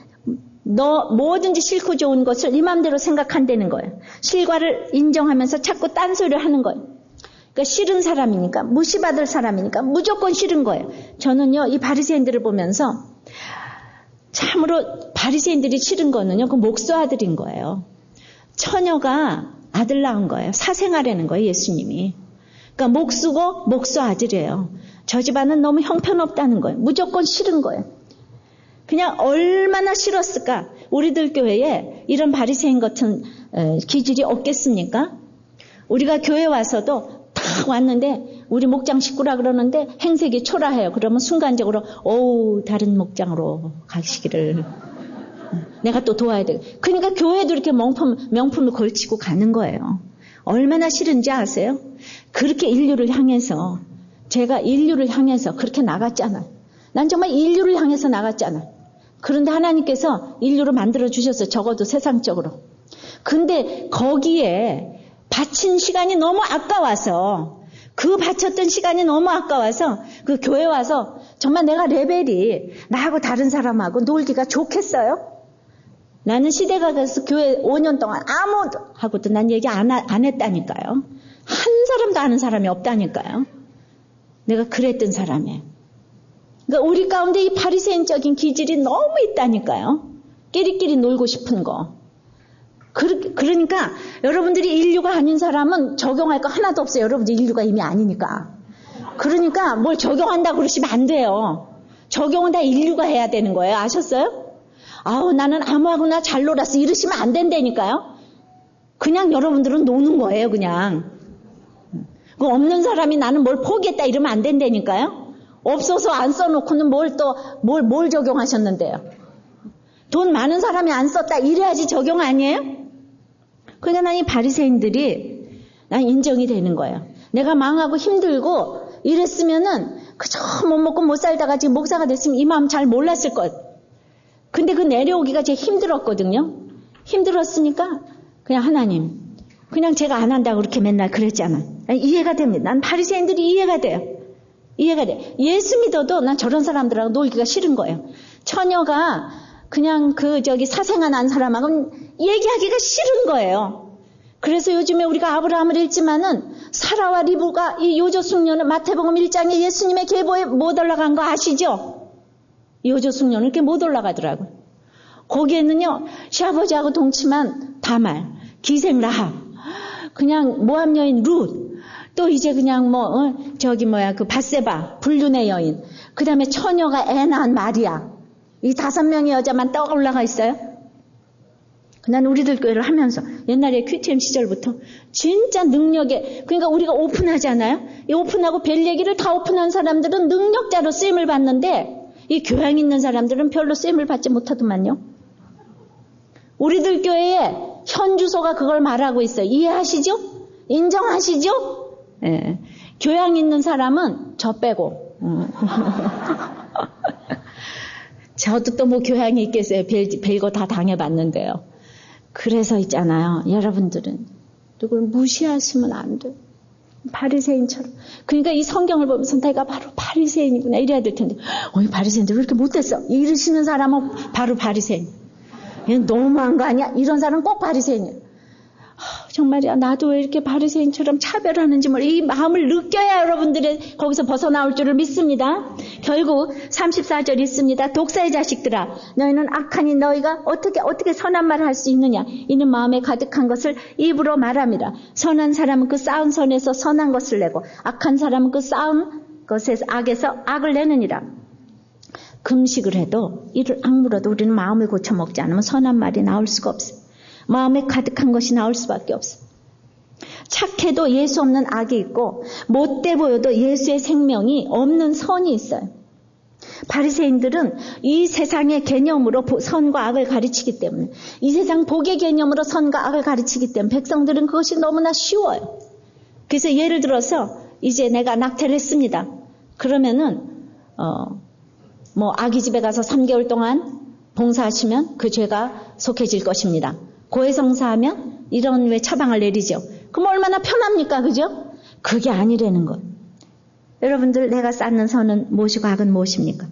너 뭐든지 싫고 좋은 것을 네 맘대로 생각한다는 거예요. 실과를 인정하면서 자꾸 딴소리를 하는 거예요. 그러니까 싫은 사람이니까 무시받을 사람이니까 무조건 싫은 거예요. 저는요 이 바리새인들을 보면서 참으로 바리새인들이 싫은 거는요 그 목수 아들인 거예요. 처녀가 아들 낳은 거예요. 사생아라는 거예요 예수님이. 그러니까 목수고 목수 아들이에요. 저 집안은 너무 형편없다는 거예요. 무조건 싫은 거예요. 그냥 얼마나 싫었을까? 우리들 교회에 이런 바리새인 같은 기질이 없겠습니까? 우리가 교회 와서도 딱 왔는데 우리 목장 식구라 그러는데 행색이 초라해요. 그러면 순간적으로 다른 목장으로 가시기를 내가 또 도와야 돼. 그러니까 교회도 이렇게 명품을 걸치고 가는 거예요. 얼마나 싫은지 아세요? 그렇게 인류를 향해서 제가 인류를 향해서 그렇게 나갔잖아요. 난 정말 인류를 향해서 나갔잖아요. 그런데 하나님께서 인류를 만들어 주셨어요. 적어도 세상적으로. 근데 거기에 바친 시간이 너무 아까워서 그 바쳤던 시간이 너무 아까워서 그 교회 와서 정말 내가 레벨이 나하고 다른 사람하고 놀기가 좋겠어요? 나는 시대가 가서 교회 5년 동안 아무도 하고도 난 얘기 안 했다니까요. 한 사람도 아는 사람이 없다니까요. 내가 그랬던 사람이에요. 그러니까 우리 가운데 이 바리새인적인 기질이 너무 있다니까요. 끼리끼리 놀고 싶은 거. 그러니까 여러분들이 인류가 아닌 사람은 적용할 거 하나도 없어요. 여러분들 인류가 이미 아니니까. 그러니까 뭘 적용한다고 그러시면 안 돼요. 적용은 다 인류가 해야 되는 거예요. 아셨어요? 나는 아무하고나 잘 놀았어. 이러시면 안 된다니까요. 그냥 여러분들은 노는 거예요. 그냥. 그 없는 사람이 나는 뭘 포기했다 이러면 안 된다니까요. 없어서 안 써놓고는 뭘 적용하셨는데요. 돈 많은 사람이 안 썼다 이래야지 적용 아니에요? 그러니까 난 이 바리새인들이 난 인정이 되는 거예요. 내가 망하고 힘들고 이랬으면은 그저 못 먹고 못 살다가 지금 목사가 됐으면 이 마음 잘 몰랐을 것. 근데 그 내려오기가 제일 힘들었거든요. 힘들었으니까 그냥 하나님 그냥 제가 안 한다고 그렇게 맨날 그랬잖아. 이해가 됩니다. 난 바리새인들이 이해가 돼요. 이해가 돼. 예수 믿어도 난 저런 사람들하고 놀기가 싫은 거예요. 처녀가 그냥 사생아 난 사람하고는 얘기하기가 싫은 거예요. 그래서 요즘에 우리가 아브라함을 읽지만은 사라와 리브가 이 요조숙녀는 마태복음 1장에 예수님의 계보에 못 올라간 거 아시죠? 요조숙녀는 이렇게 못 올라가더라고요. 거기에는요, 시아버지하고 동침한 다말, 기생 라합, 그냥 모압 여인 룻, 또 이제 그냥 그 밧세바, 불륜의 여인, 그 다음에 처녀가 애 낳은 마리아, 이 5명의 여자만 떠 올라가 있어요. 난 우리들 교회를 하면서 옛날에 QTM 시절부터 진짜 능력에, 그러니까 우리가 오픈하잖아요. 이 오픈하고 별 얘기를 다 오픈한 사람들은 능력자로 쓰임을 받는데 이 교양 있는 사람들은 별로 쓰임을 받지 못하더만요. 우리들 교회에 현 주소가 그걸 말하고 있어요. 이해하시죠? 인정하시죠? 예. 교양 있는 사람은 저 빼고. 저도 또 뭐 교양이 있겠어요. 별거 다 당해봤는데요. 그래서 있잖아요. 여러분들은 누굴 무시하시면 안 돼요. 바리새인처럼. 그러니까 이 성경을 보면서 내가 바로 바리새인이구나 이래야 될 텐데 이 바리새인들 왜 이렇게 못됐어? 이러시는 사람은 바로 바리새인. 얘는 너무한 거 아니야? 이런 사람은 꼭 바리새인이야. 정말이야. 나도 왜 이렇게 바리새인처럼 차별하는지 이 마음을 느껴야 여러분들이 거기서 벗어나올 줄을 믿습니다. 결국 34절 있습니다. 독사의 자식들아, 너희는 악하니 너희가 어떻게 선한 말을 할 수 있느냐? 이는 마음에 가득한 것을 입으로 말함이라. 선한 사람은 그 쌓은 선에서 선한 것을 내고 악한 사람은 그 쌓은 것에서 악에서 악을 내느니라. 금식을 해도 이를 악물어도 우리는 마음을 고쳐 먹지 않으면 선한 말이 나올 수가 없어요. 마음에 가득한 것이 나올 수밖에 없어요. 착해도 예수 없는 악이 있고 못돼 보여도 예수의 생명이 없는 선이 있어요. 바리새인들은 이 세상의 개념으로 선과 악을 가르치기 때문에, 이 세상 복의 개념으로 선과 악을 가르치기 때문에 백성들은 그것이 너무나 쉬워요. 그래서 예를 들어서 이제 내가 낙태를 했습니다. 그러면은 아기 집에 가서 3개월 동안 봉사하시면 그 죄가 속해질 것입니다. 고해성사하면 이런 왜 처방을 내리죠. 그럼 얼마나 편합니까? 그죠? 그게 아니라는 것. 여러분들, 내가 쌓는 선은 무엇이고 악은 무엇입니까?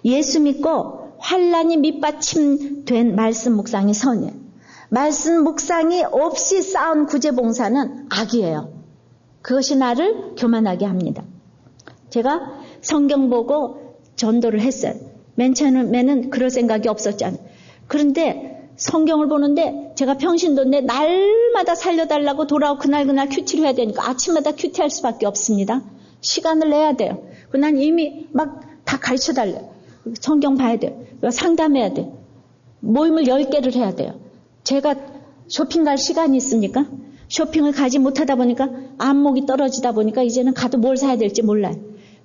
예수 믿고 환란이 밑받침된 말씀 묵상이 선이에요. 말씀 묵상이 없이 쌓은 구제봉사는 악이에요. 그것이 나를 교만하게 합니다. 제가 성경 보고 전도를 했어요. 맨 처음에는 그럴 생각이 없었잖아요. 그런데 성경을 보는데 제가 평신도인데 날마다 살려달라고 돌아오고 그날 큐티를 해야 되니까 아침마다 큐티할 수밖에 없습니다. 시간을 내야 돼요. 난 이미 막 다 가르쳐달래요. 성경 봐야 돼요. 상담해야 돼요. 모임을 10개를 해야 돼요. 제가 쇼핑 갈 시간이 있습니까? 쇼핑을 가지 못하다 보니까 안목이 떨어지다 보니까 이제는 가도 뭘 사야 될지 몰라요.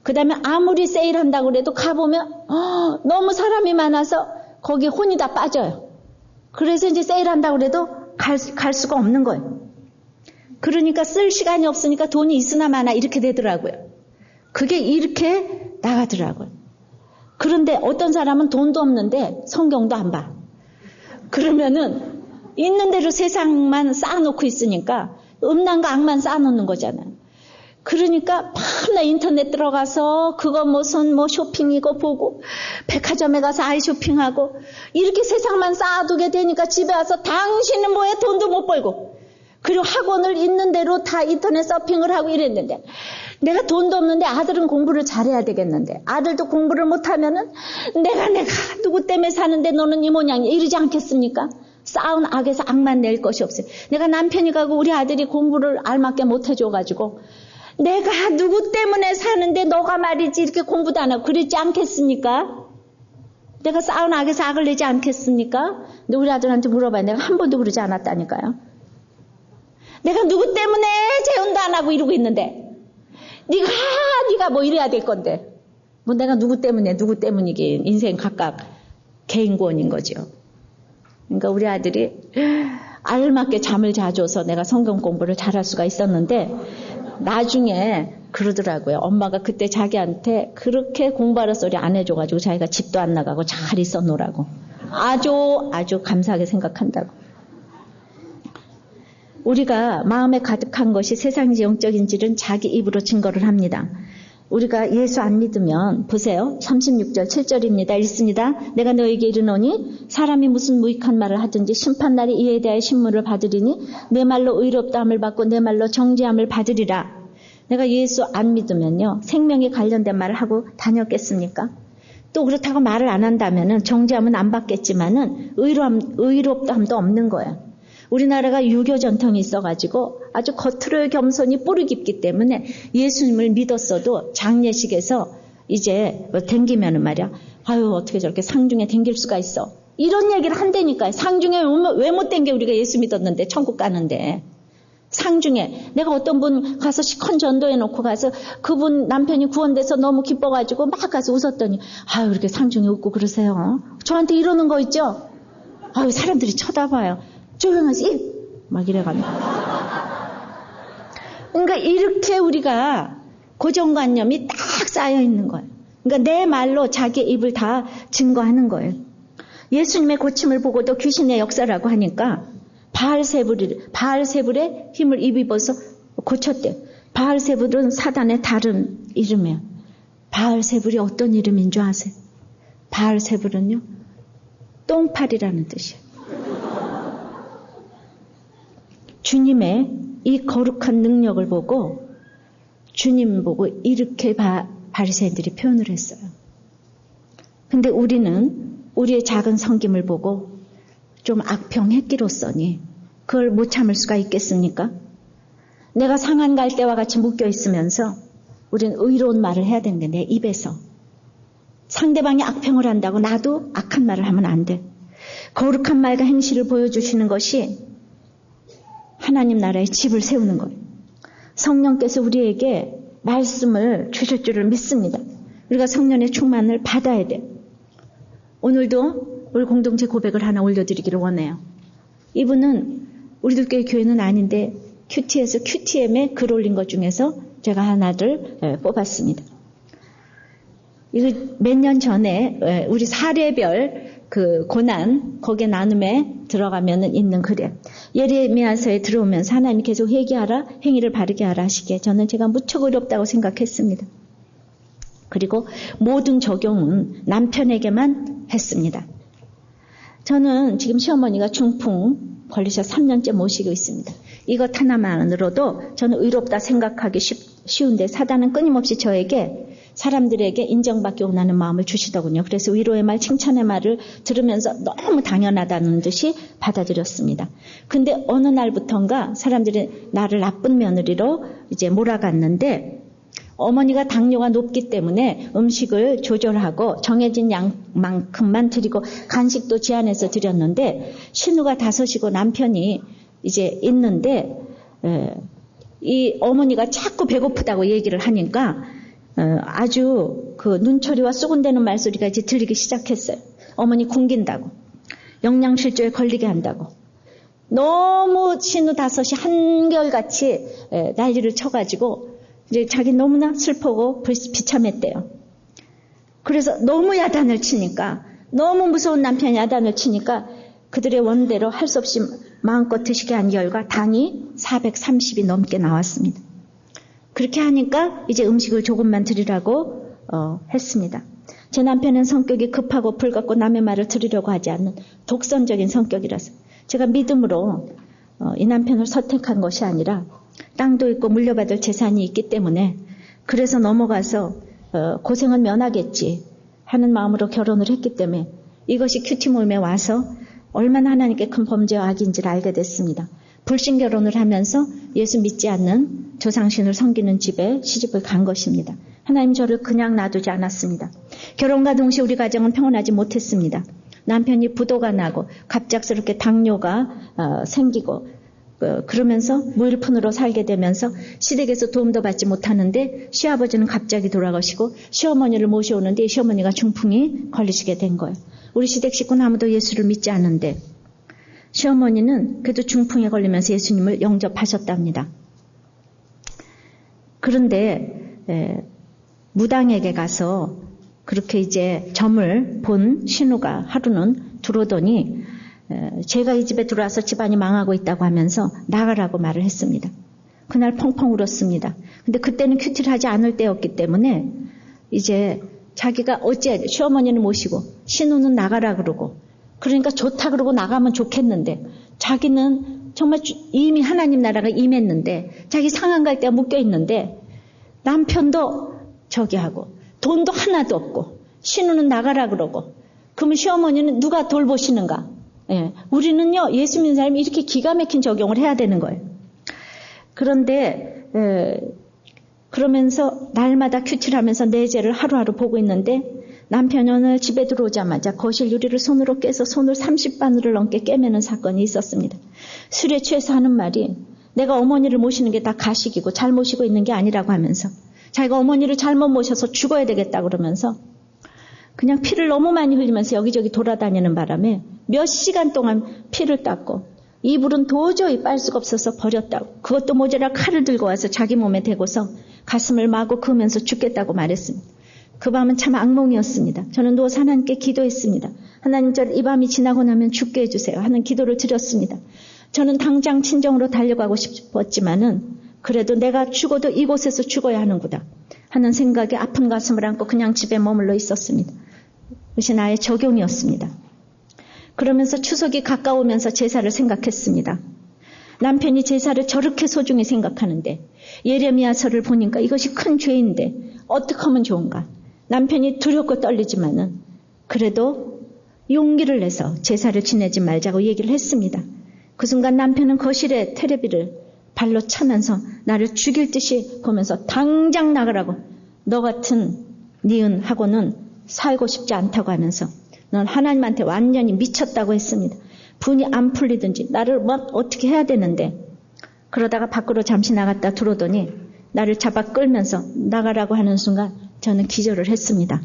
그 다음에 아무리 세일한다고 그래도 가보면 너무 사람이 많아서 거기 혼이 다 빠져요. 그래서 이제 세일한다고 그래도 갈 수가 없는 거예요. 그러니까 쓸 시간이 없으니까 돈이 있으나 마나 이렇게 되더라고요. 그게 이렇게 나가더라고요. 그런데 어떤 사람은 돈도 없는데 성경도 안 봐. 그러면은 있는 대로 세상만 쌓아놓고 있으니까 음란과 악만 쌓아놓는 거잖아요. 그러니까 밤낮 인터넷 들어가서 그거 무슨 쇼핑이고 보고 백화점에 가서 아이 쇼핑하고 이렇게 세상만 쌓아두게 되니까 집에 와서 당신은 뭐해? 돈도 못 벌고, 그리고 학원을 있는 대로 다 인터넷 서핑을 하고 이랬는데 내가 돈도 없는데 아들은 공부를 잘해야 되겠는데 아들도 공부를 못하면은 내가 누구 때문에 사는데 너는 이 모양이야 이러지 않겠습니까? 쌓은 악에서 악만 낼 것이 없어요. 내가 남편이 가고 우리 아들이 공부를 알맞게 못해줘가지고 내가 누구 때문에 사는데 너가 말이지 이렇게 공부도 안 하고 그랬지 않겠습니까? 내가 쌓은 악에서 악을 내지 않겠습니까? 근데 우리 아들한테 물어봐요. 내가 한 번도 그러지 않았다니까요. 내가 누구 때문에 재혼도 안 하고 이러고 있는데 네가 뭐 이래야 될 건데 내가 누구 때문이긴 인생 각각 개인구원인 거죠. 그러니까 우리 아들이 알맞게 잠을 자줘서 내가 성경 공부를 잘할 수가 있었는데 나중에 그러더라고요. 엄마가 그때 자기한테 그렇게 공부하라 소리 안 해줘가지고 자기가 집도 안 나가고 잘 있었노라고 아주 감사하게 생각한다고. 우리가 마음에 가득한 것이 세상인지 영적인지는 자기 입으로 증거를 합니다. 우리가 예수 안 믿으면 보세요. 36절 7절입니다. 읽습니다. 내가 너에게 이르노니 사람이 무슨 무익한 말을 하든지 심판날에 이에 대하여 신문을 받으리니 내 말로 의롭다함을 받고 내 말로 정죄함을 받으리라. 내가 예수 안 믿으면요. 생명에 관련된 말을 하고 다녔겠습니까? 또 그렇다고 말을 안 한다면은 정죄함은 안 받겠지만은 의롭다함도 없는 거예요. 우리나라가 유교 전통이 있어가지고 아주 겉으로의 겸손이 뿌리 깊기 때문에 예수님을 믿었어도 장례식에서 이제 댕기면은 말이야. 아유 어떻게 저렇게 상중에 댕길 수가 있어. 이런 얘기를 한다니까요. 상중에 왜 못 댕겨 우리가 예수 믿었는데 천국 가는데. 상중에 내가 어떤 분 가서 시컨 전도해 놓고 가서 그분 남편이 구원돼서 너무 기뻐가지고 막 가서 웃었더니 아유 이렇게 상중에 웃고 그러세요. 저한테 이러는 거 있죠. 아유 사람들이 쳐다봐요. 조용하지? 막 이래가지고. 그러니까 이렇게 우리가 고정관념이 딱 쌓여 있는 거예요. 그러니까 내 말로 자기 입을 다 증거하는 거예요. 예수님의 고침을 보고도 귀신의 역사라고 하니까 바알세불의 힘을 입어서 고쳤대요. 바알세불은 사단의 다른 이름이에요. 바알세불이 어떤 이름인 줄 아세요? 바알세불은요, 똥파리라는 뜻이에요. 주님의 이 거룩한 능력을 보고 주님 보고 이렇게 바리새인들이 표현을 했어요. 근데 우리는 우리의 작은 섬김을 보고 좀 악평했기로써니 그걸 못 참을 수가 있겠습니까? 내가 상한 갈대와 같이 묶여 있으면서 우리는 의로운 말을 해야 되는데 내 입에서 상대방이 악평을 한다고 나도 악한 말을 하면 안 돼. 거룩한 말과 행실을 보여주시는 것이 하나님 나라의 집을 세우는 거예요. 성령께서 우리에게 말씀을 주실 줄을 믿습니다. 우리가 성령의 충만을 받아야 돼요. 오늘도 우리 공동체 고백을 하나 올려드리기를 원해요. 이분은 우리들 교회는 아닌데 QT에서 QTM에 글 올린 것 중에서 제가 하나를 뽑았습니다. 이거 몇 년 전에 우리 사례별 그 고난 거기에 나눔에 들어가면은 있는 글이에요. 예레미야서에 들어오면서 하나님이 계속 회개하라, 행위를 바르게 하라 하시기에 저는 제가 무척 어렵다고 생각했습니다. 그리고 모든 적용은 남편에게만 했습니다. 저는 지금 시어머니가 중풍 걸리셔서 3년째 모시고 있습니다. 이것 하나만으로도 저는 의롭다 생각하기 쉬운데 사단은 끊임없이 저에게 사람들에게 인정받기 원하는 마음을 주시더군요. 그래서 위로의 말, 칭찬의 말을 들으면서 너무 당연하다는 듯이 받아들였습니다. 근데 어느 날부턴가 사람들이 나를 나쁜 며느리로 이제 몰아갔는데 어머니가 당뇨가 높기 때문에 음식을 조절하고 정해진 양만큼만 드리고 간식도 제한해서 드렸는데 신우가 5이고 남편이 이제 있는데 이 어머니가 자꾸 배고프다고 얘기를 하니까 아주 그 눈초리와 쏘근대는 말소리가 이제 들리기 시작했어요. 어머니 굶긴다고, 영양실조에 걸리게 한다고. 너무 신우 5이 한결같이 난리를 쳐가지고 이제 자기 너무나 슬프고 비참했대요. 그래서 너무 야단을 치니까, 너무 무서운 남편이 야단을 치니까 그들의 원대로 할 수 없이 마음껏 드시게 한 결과 당이 430이 넘게 나왔습니다. 그렇게 하니까 이제 음식을 조금만 드리라고 했습니다. 제 남편은 성격이 급하고 불같고 남의 말을 들으려고 하지 않는 독선적인 성격이라서 제가 믿음으로 이 남편을 선택한 것이 아니라 땅도 있고 물려받을 재산이 있기 때문에 그래서 넘어가서 고생은 면하겠지 하는 마음으로 결혼을 했기 때문에 이것이 큐티몰에 와서 얼마나 하나님께 큰 범죄와 악인지를 알게 됐습니다. 불신 결혼을 하면서 예수 믿지 않는 조상신을 섬기는 집에 시집을 간 것입니다. 하나님 저를 그냥 놔두지 않았습니다. 결혼과 동시에 우리 가정은 평온하지 못했습니다. 남편이 부도가 나고 갑작스럽게 당뇨가 생기고 그러면서 무일푼으로 살게 되면서 시댁에서 도움도 받지 못하는데 시아버지는 갑자기 돌아가시고 시어머니를 모셔오는데 시어머니가 중풍이 걸리시게 된 거예요. 우리 시댁 식구는 아무도 예수를 믿지 않는데 시어머니는 그래도 중풍에 걸리면서 예수님을 영접하셨답니다. 그런데 무당에게 가서 그렇게 이제 점을 본 신우가 하루는 들어오더니 제가 이 집에 들어와서 집안이 망하고 있다고 하면서 나가라고 말을 했습니다. 그날 펑펑 울었습니다. 근데 그때는 큐티를 하지 않을 때였기 때문에 이제 자기가 어찌해야 돼. 시어머니는 모시고 신우는 나가라 그러고 그러니까 좋다 그러고 나가면 좋겠는데 자기는 정말 이미 하나님 나라가 임했는데 자기 상한 갈 때가 묶여 있는데 남편도 저기 하고 돈도 하나도 없고 신우는 나가라 그러고 그러면 시어머니는 누가 돌보시는가? 예, 우리는요 예수 믿는 사람이 이렇게 기가 막힌 적용을 해야 되는 거예요. 그런데 그러면서 날마다 큐티를 하면서 내 죄를 하루하루 보고 있는데 남편이 오늘 집에 들어오자마자 거실 유리를 손으로 깨서 손을 30바늘을 넘게 깨매는 사건이 있었습니다. 술에 취해서 하는 말이 내가 어머니를 모시는 게 다 가식이고 잘 모시고 있는 게 아니라고 하면서 자기가 어머니를 잘못 모셔서 죽어야 되겠다 그러면서 그냥 피를 너무 많이 흘리면서 여기저기 돌아다니는 바람에 몇 시간 동안 피를 닦고 이불은 도저히 빨 수가 없어서 버렸다고 그것도 모자라 칼을 들고 와서 자기 몸에 대고서 가슴을 마구 그으면서 죽겠다고 말했습니다. 그 밤은 참 악몽이었습니다. 저는 누워서 하나님께 기도했습니다. 하나님 저를 이 밤이 지나고 나면 죽게 해주세요 하는 기도를 드렸습니다. 저는 당장 친정으로 달려가고 싶었지만은 그래도 내가 죽어도 이곳에서 죽어야 하는구나 하는 생각에 아픈 가슴을 안고 그냥 집에 머물러 있었습니다. 그것이 나의 적용이었습니다. 그러면서 추석이 가까우면서 제사를 생각했습니다. 남편이 제사를 저렇게 소중히 생각하는데 예레미야서를 보니까 이것이 큰 죄인데 어떻게 하면 좋은가. 남편이 두렵고 떨리지만은 그래도 용기를 내서 제사를 지내지 말자고 얘기를 했습니다. 그 순간 남편은 거실에 테레비를 발로 차면서 나를 죽일 듯이 보면서 당장 나가라고 너 같은 니은하고는 살고 싶지 않다고 하면서 넌 하나님한테 완전히 미쳤다고 했습니다. 분이 안 풀리든지 나를 뭐 어떻게 해야 되는데 그러다가 밖으로 잠시 나갔다 들어오더니 나를 잡아 끌면서 나가라고 하는 순간 저는 기절을 했습니다.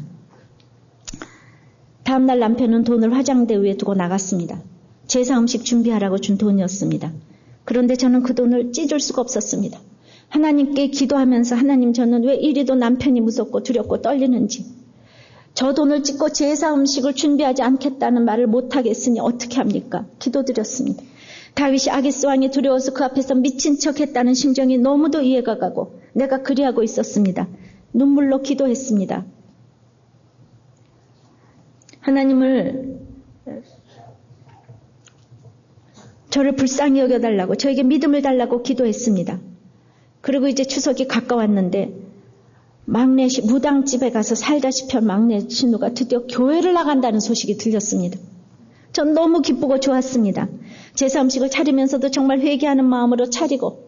다음날 남편은 돈을 화장대 위에 두고 나갔습니다. 제사 음식 준비하라고 준 돈이었습니다. 그런데 저는 그 돈을 찢을 수가 없었습니다. 하나님께 기도하면서 하나님 저는 왜 이리도 남편이 무섭고 두렵고 떨리는지 저 돈을 찢고 제사 음식을 준비하지 않겠다는 말을 못하겠으니 어떻게 합니까? 기도드렸습니다. 다윗이 아기스 왕이 두려워서 그 앞에서 미친 척했다는 심정이 너무도 이해가 가고 내가 그리하고 있었습니다. 눈물로 기도했습니다. 하나님을 저를 불쌍히 여겨달라고 저에게 믿음을 달라고 기도했습니다. 그리고 이제 추석이 가까웠는데 막내 무당집에 가서 살다시피 한 막내 신우가 드디어 교회를 나간다는 소식이 들렸습니다. 전 너무 기쁘고 좋았습니다. 제사 음식을 차리면서도 정말 회개하는 마음으로 차리고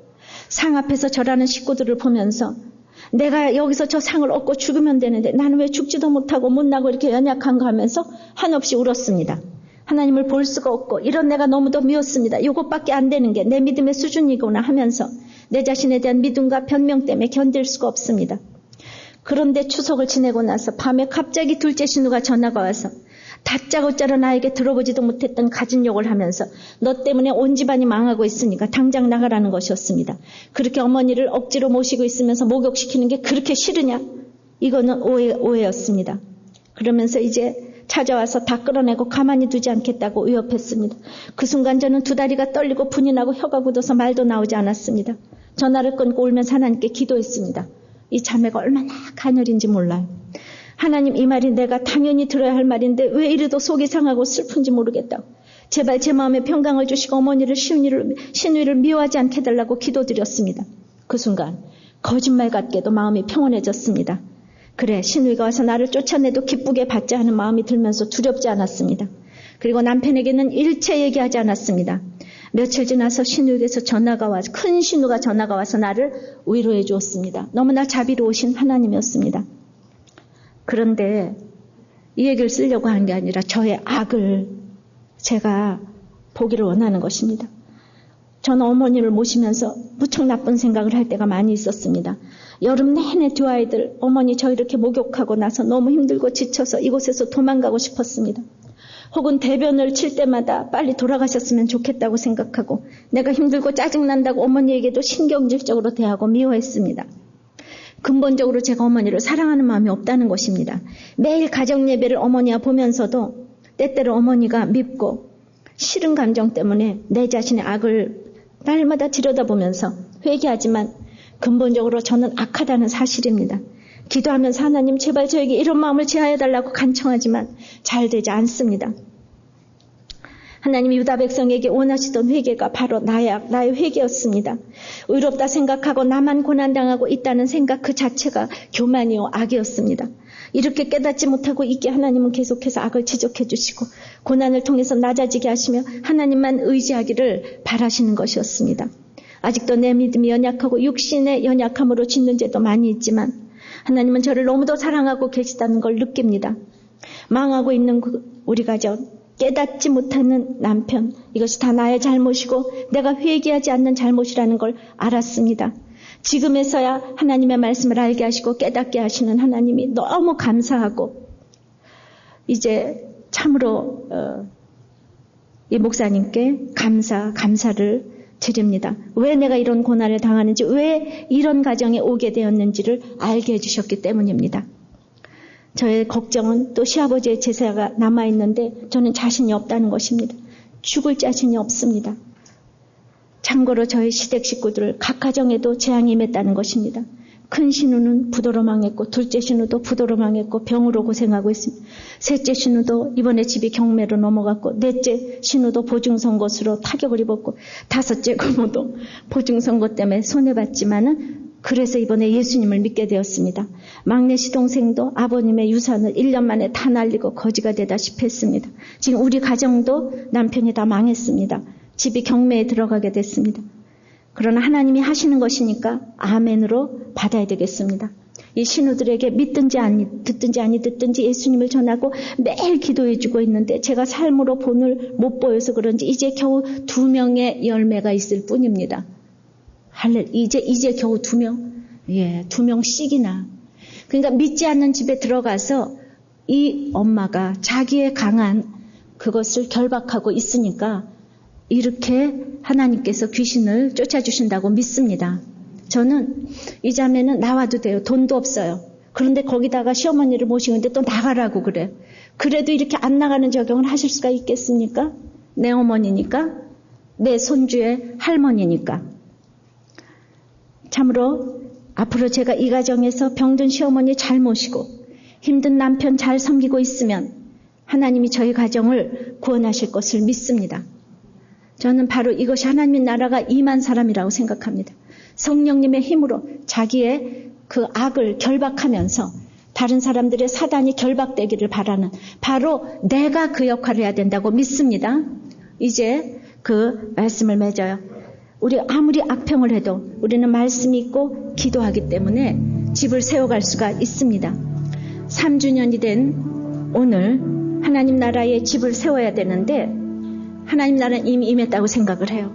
상 앞에서 절하는 식구들을 보면서 내가 여기서 저 상을 얻고 죽으면 되는데 나는 왜 죽지도 못하고 못나고 이렇게 연약한가 하면서 한없이 울었습니다. 하나님을 볼 수가 없고 이런 내가 너무도 미웠습니다. 이것밖에 안 되는 게 내 믿음의 수준이구나 하면서 내 자신에 대한 믿음과 변명 때문에 견딜 수가 없습니다. 그런데 추석을 지내고 나서 밤에 갑자기 둘째 신우가 전화가 와서 다짜고짜로 나에게 들어보지도 못했던 가진 욕을 하면서 너 때문에 온 집안이 망하고 있으니까 당장 나가라는 것이었습니다. 그렇게 어머니를 억지로 모시고 있으면서 목욕시키는 게 그렇게 싫으냐? 이거는 오해였습니다. 그러면서 이제 찾아와서 다 끌어내고 가만히 두지 않겠다고 위협했습니다. 그 순간 저는 두 다리가 떨리고 분이 나고 혀가 굳어서 말도 나오지 않았습니다. 전화를 끊고 울면서 하나님께 기도했습니다. 이 자매가 얼마나 가녀린지 몰라요. 하나님 이 말이 내가 당연히 들어야 할 말인데 왜 이래도 속이 상하고 슬픈지 모르겠다고. 제발 제 마음에 평강을 주시고 어머니를 신우이를 미워하지 않게 해달라고 기도드렸습니다. 그 순간 거짓말 같게도 마음이 평온해졌습니다. 그래 신우이가 와서 나를 쫓아내도 기쁘게 받자 하는 마음이 들면서 두렵지 않았습니다. 그리고 남편에게는 일체 얘기하지 않았습니다. 며칠 지나서 신우에게서 전화가 와서 큰 신우가 전화가 와서 나를 위로해 주었습니다. 너무나 자비로우신 하나님이었습니다. 그런데 이 얘기를 쓰려고 한 게 아니라 저의 악을 제가 보기를 원하는 것입니다. 저는 어머니를 모시면서 무척 나쁜 생각을 할 때가 많이 있었습니다. 여름 내내 두 아이들 어머니 저 이렇게 목욕하고 나서 너무 힘들고 지쳐서 이곳에서 도망가고 싶었습니다. 혹은 대변을 칠 때마다 빨리 돌아가셨으면 좋겠다고 생각하고 내가 힘들고 짜증난다고 어머니에게도 신경질적으로 대하고 미워했습니다. 근본적으로 제가 어머니를 사랑하는 마음이 없다는 것입니다. 매일 가정예배를 어머니와 보면서도 때때로 어머니가 밉고 싫은 감정 때문에 내 자신의 악을 날마다 들여다보면서 회개하지만 근본적으로 저는 악하다는 사실입니다. 기도하면서 하나님 제발 저에게 이런 마음을 제하여달라고 간청하지만 잘 되지 않습니다. 하나님이 유다 백성에게 원하시던 회개가 바로 나의 회개였습니다. 의롭다 생각하고 나만 고난당하고 있다는 생각 그 자체가 교만이요 악이었습니다. 이렇게 깨닫지 못하고 있게 하나님은 계속해서 악을 지적해 주시고 고난을 통해서 낮아지게 하시며 하나님만 의지하기를 바라시는 것이었습니다. 아직도 내 믿음이 연약하고 육신의 연약함으로 짓는 죄도 많이 있지만 하나님은 저를 너무도 사랑하고 계시다는 걸 느낍니다. 망하고 있는 우리 가정, 깨닫지 못하는 남편, 이것이 다 나의 잘못이고 내가 회개하지 않는 잘못이라는 걸 알았습니다. 지금에서야 하나님의 말씀을 알게 하시고 깨닫게 하시는 하나님이 너무 감사하고 이제 참으로 이 목사님께 감사를 드립니다. 왜 내가 이런 고난을 당하는지, 왜 이런 가정에 오게 되었는지를 알게 해주셨기 때문입니다. 저의 걱정은 또 시아버지의 제사가 남아있는데 저는 자신이 없다는 것입니다. 죽을 자신이 없습니다. 참고로 저희 시댁 식구들 각 가정에도 재앙이 임했다는 것입니다. 큰 신우는 부도로 망했고 둘째 신우도 부도로 망했고 병으로 고생하고 있습니다. 셋째 신우도 이번에 집이 경매로 넘어갔고 넷째 신우도 보증선고수로 타격을 입었고 다섯째 고모도 보증선고 때문에 손해봤지만은 그래서 이번에 예수님을 믿게 되었습니다. 막내 시동생도 아버님의 유산을 1년 만에 다 날리고 거지가 되다시피 했습니다. 지금 우리 가정도 남편이 다 망했습니다. 집이 경매에 들어가게 됐습니다. 그러나 하나님이 하시는 것이니까 아멘으로 받아야 되겠습니다. 이 신우들에게 믿든지 아니 듣든지 예수님을 전하고 매일 기도해주고 있는데 제가 삶으로 본을 못 보여서 그런지 이제 겨우 2명의 열매가 있을 뿐입니다. 이제 겨우 2명? 예, 2명씩이나. 그러니까 믿지 않는 집에 들어가서 이 엄마가 자기의 강한 그것을 결박하고 있으니까 이렇게 하나님께서 귀신을 쫓아주신다고 믿습니다. 저는 이 자매는 나와도 돼요. 돈도 없어요. 그런데 거기다가 시어머니를 모시는데 또 나가라고 그래요. 그래도 이렇게 안 나가는 적용을 하실 수가 있겠습니까? 내 어머니니까, 내 손주의 할머니니까. 참으로 앞으로 제가 이 가정에서 병든 시어머니 잘 모시고 힘든 남편 잘 섬기고 있으면 하나님이 저희 가정을 구원하실 것을 믿습니다. 저는 바로 이것이 하나님의 나라가 임한 사람이라고 생각합니다. 성령님의 힘으로 자기의 그 악을 결박하면서 다른 사람들의 사단이 결박되기를 바라는 바로 내가 그 역할을 해야 된다고 믿습니다. 이제 그 말씀을 맺어요. 우리 아무리 악평을 해도 우리는 말씀이 있고 기도하기 때문에 집을 세워갈 수가 있습니다. 3주년이 된 오늘 하나님 나라에 집을 세워야 되는데 하나님 나라는 이미 임했다고 생각을 해요.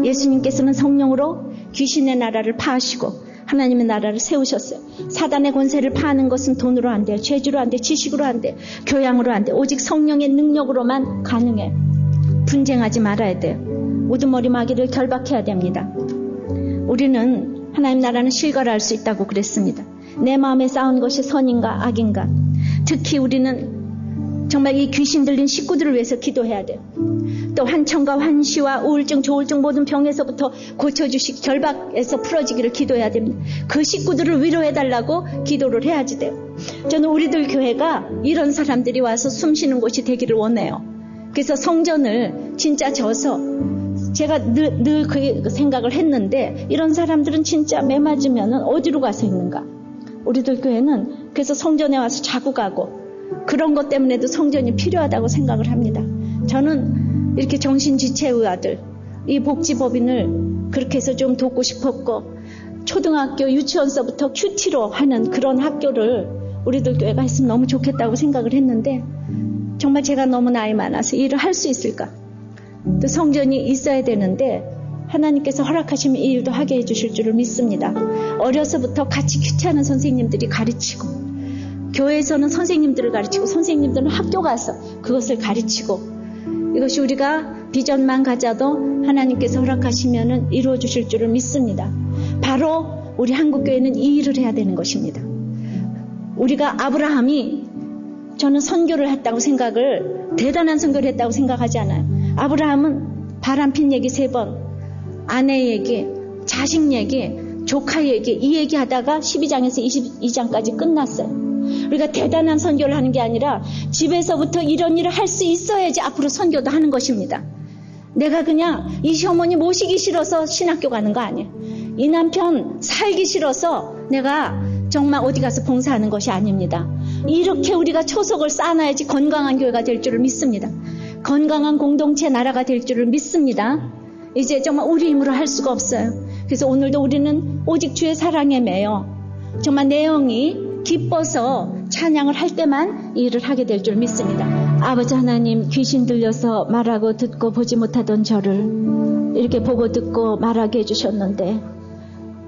예수님께서는 성령으로 귀신의 나라를 파하시고 하나님의 나라를 세우셨어요. 사단의 권세를 파하는 것은 돈으로 안 돼요. 죄주로 안 돼. 지식으로 안 돼. 교양으로 안 돼. 오직 성령의 능력으로만 가능해. 분쟁하지 말아야 돼요. 우두머리 마귀를 결박해야 됩니다. 우리는 하나님 나라는 실과를 수 있다고 그랬습니다. 내 마음에 쌓은 것이 선인가 악인가. 특히 우리는 정말 이 귀신 들린 식구들을 위해서 기도해야 돼요. 또 환청과 환시와 우울증, 조울증 모든 병에서부터 고쳐주시기 결박에서 풀어지기를 기도해야 됩니다. 그 식구들을 위로해달라고 기도를 해야지 돼요. 저는 우리들 교회가 이런 사람들이 와서 숨쉬는 곳이 되기를 원해요. 그래서 성전을 진짜 져서 제가 늘 그 생각을 했는데 이런 사람들은 진짜 매 맞으면 어디로 가서 있는가. 우리들 교회는 그래서 성전에 와서 자고 가고 그런 것 때문에도 성전이 필요하다고 생각을 합니다. 저는 이렇게 정신지체의아들, 이 복지법인을 그렇게 해서 좀 돕고 싶었고 초등학교 유치원서부터 큐티로 하는 그런 학교를 우리들 교회가 했으면 너무 좋겠다고 생각을 했는데 정말 제가 너무 나이 많아서 일을 할 수 있을까? 또 성전이 있어야 되는데 하나님께서 허락하시면 이 일도 하게 해주실 줄을 믿습니다. 어려서부터 같이 큐티하는 선생님들이 가르치고 교회에서는 선생님들을 가르치고 선생님들은 학교 가서 그것을 가르치고 이것이 우리가 비전만 가져도 하나님께서 허락하시면 이루어 주실 줄을 믿습니다. 바로 우리 한국교회는 이 일을 해야 되는 것입니다. 우리가 아브라함이 저는 선교를 했다고 생각을 대단한 선교를 했다고 생각하지 않아요. 아브라함은 바람핀 얘기 3번 아내 얘기, 자식 얘기, 조카 얘기, 이 얘기하다가 12장에서 22장까지 끝났어요. 우리가 대단한 선교를 하는 게 아니라 집에서부터 이런 일을 할 수 있어야지 앞으로 선교도 하는 것입니다. 내가 그냥 이 시어머니 모시기 싫어서 신학교 가는 거 아니에요. 이 남편 살기 싫어서 내가 정말 어디 가서 봉사하는 것이 아닙니다. 이렇게 우리가 초석을 쌓아놔야지 건강한 교회가 될 줄을 믿습니다. 건강한 공동체 나라가 될 줄을 믿습니다. 이제 정말 우리 힘으로 할 수가 없어요. 그래서 오늘도 우리는 오직 주의 사랑에 매여 정말 내용이 기뻐서 찬양을 할 때만 이 일을 하게 될 줄 믿습니다. 아버지 하나님, 귀신 들려서 말하고 듣고 보지 못하던 저를 이렇게 보고 듣고 말하게 해주셨는데,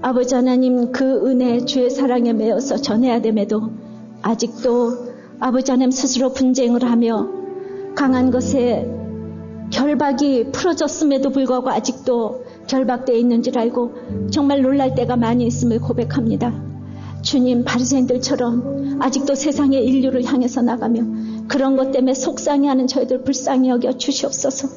아버지 하나님, 그 은혜 주의 사랑에 매여서 전해야 됨에도 아직도 아버지 하나님 스스로 분쟁을 하며 강한 것에 결박이 풀어졌음에도 불구하고 아직도 결박되어 있는 줄 알고 정말 놀랄 때가 많이 있음을 고백합니다. 주님, 바리새인들처럼 아직도 세상의 인류를 향해서 나가며 그런 것 때문에 속상해하는 저희들 불쌍히 여겨 주시옵소서.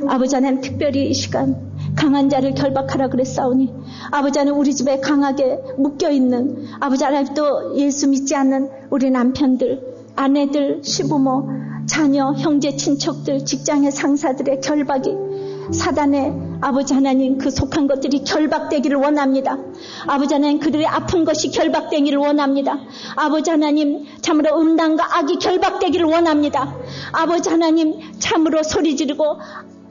아버지 하나님, 특별히 이 시간 강한 자를 결박하라 그랬사오니 아버지 하나님, 우리 집에 강하게 묶여있는 아버지 하나님, 또 예수 믿지 않는 우리 남편들, 아내들, 시부모, 자녀, 형제, 친척들, 직장의 상사들의 결박이 사단의 아버지 하나님, 그 속한 것들이 결박되기를 원합니다. 아버지 하나님, 그들의 아픈 것이 결박되기를 원합니다. 아버지 하나님, 참으로 음란과 악이 결박되기를 원합니다. 아버지 하나님, 참으로 소리 지르고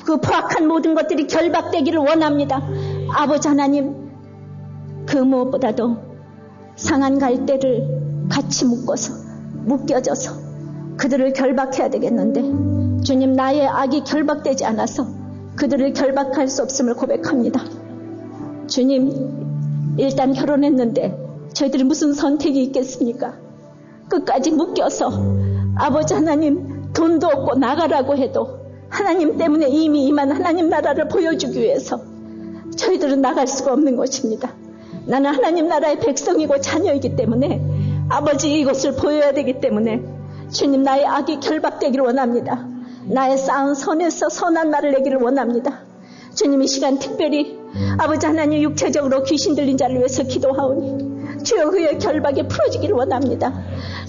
그 포악한 모든 것들이 결박되기를 원합니다. 아버지 하나님, 그 무엇보다도 상한 갈대를 같이 묶여져서 그들을 결박해야 되겠는데, 주님, 나의 악이 결박되지 않아서 그들을 결박할 수 없음을 고백합니다. 주님, 일단 결혼했는데 저희들이 무슨 선택이 있겠습니까? 끝까지 묶여서 아버지 하나님, 돈도 없고 나가라고 해도 하나님 때문에 이미 임한 하나님 나라를 보여주기 위해서 저희들은 나갈 수가 없는 것입니다. 나는 하나님 나라의 백성이고 자녀이기 때문에 아버지 이것을 보여야 되기 때문에 주님, 나의 악이 결박되기를 원합니다. 나의 쌓은 선에서 선한 말을 내기를 원합니다. 주님, 이 시간 특별히 아버지 하나님, 육체적으로 귀신 들린 자를 위해서 기도하오니 주여, 그의 결박이 풀어지기를 원합니다.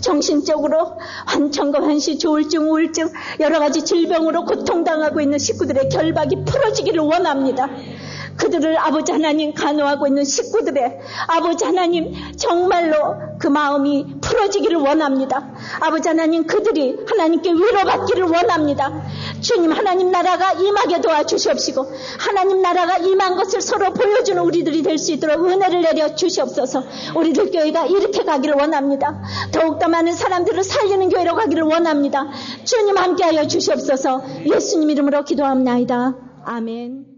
정신적으로 환청과 환시, 조울증, 우울증, 여러 가지 질병으로 고통당하고 있는 식구들의 결박이 풀어지기를 원합니다. 그들을 아버지 하나님 간호하고 있는 식구들의 아버지 하나님, 정말로 그 마음이 풀어지기를 원합니다. 아버지 하나님, 그들이 하나님께 위로받기를 원합니다. 주님, 하나님 나라가 임하게 도와주시옵시고 하나님 나라가 임한 것을 서로 보여주는 우리들이 될 수 있도록 은혜를 내려 주시옵소서. 우리들 교회가 이렇게 가기를 원합니다. 더욱더 많은 사람들을 살리는 교회로 가기를 원합니다. 주님, 함께하여 주시옵소서. 예수님 이름으로 기도합나이다. 아멘.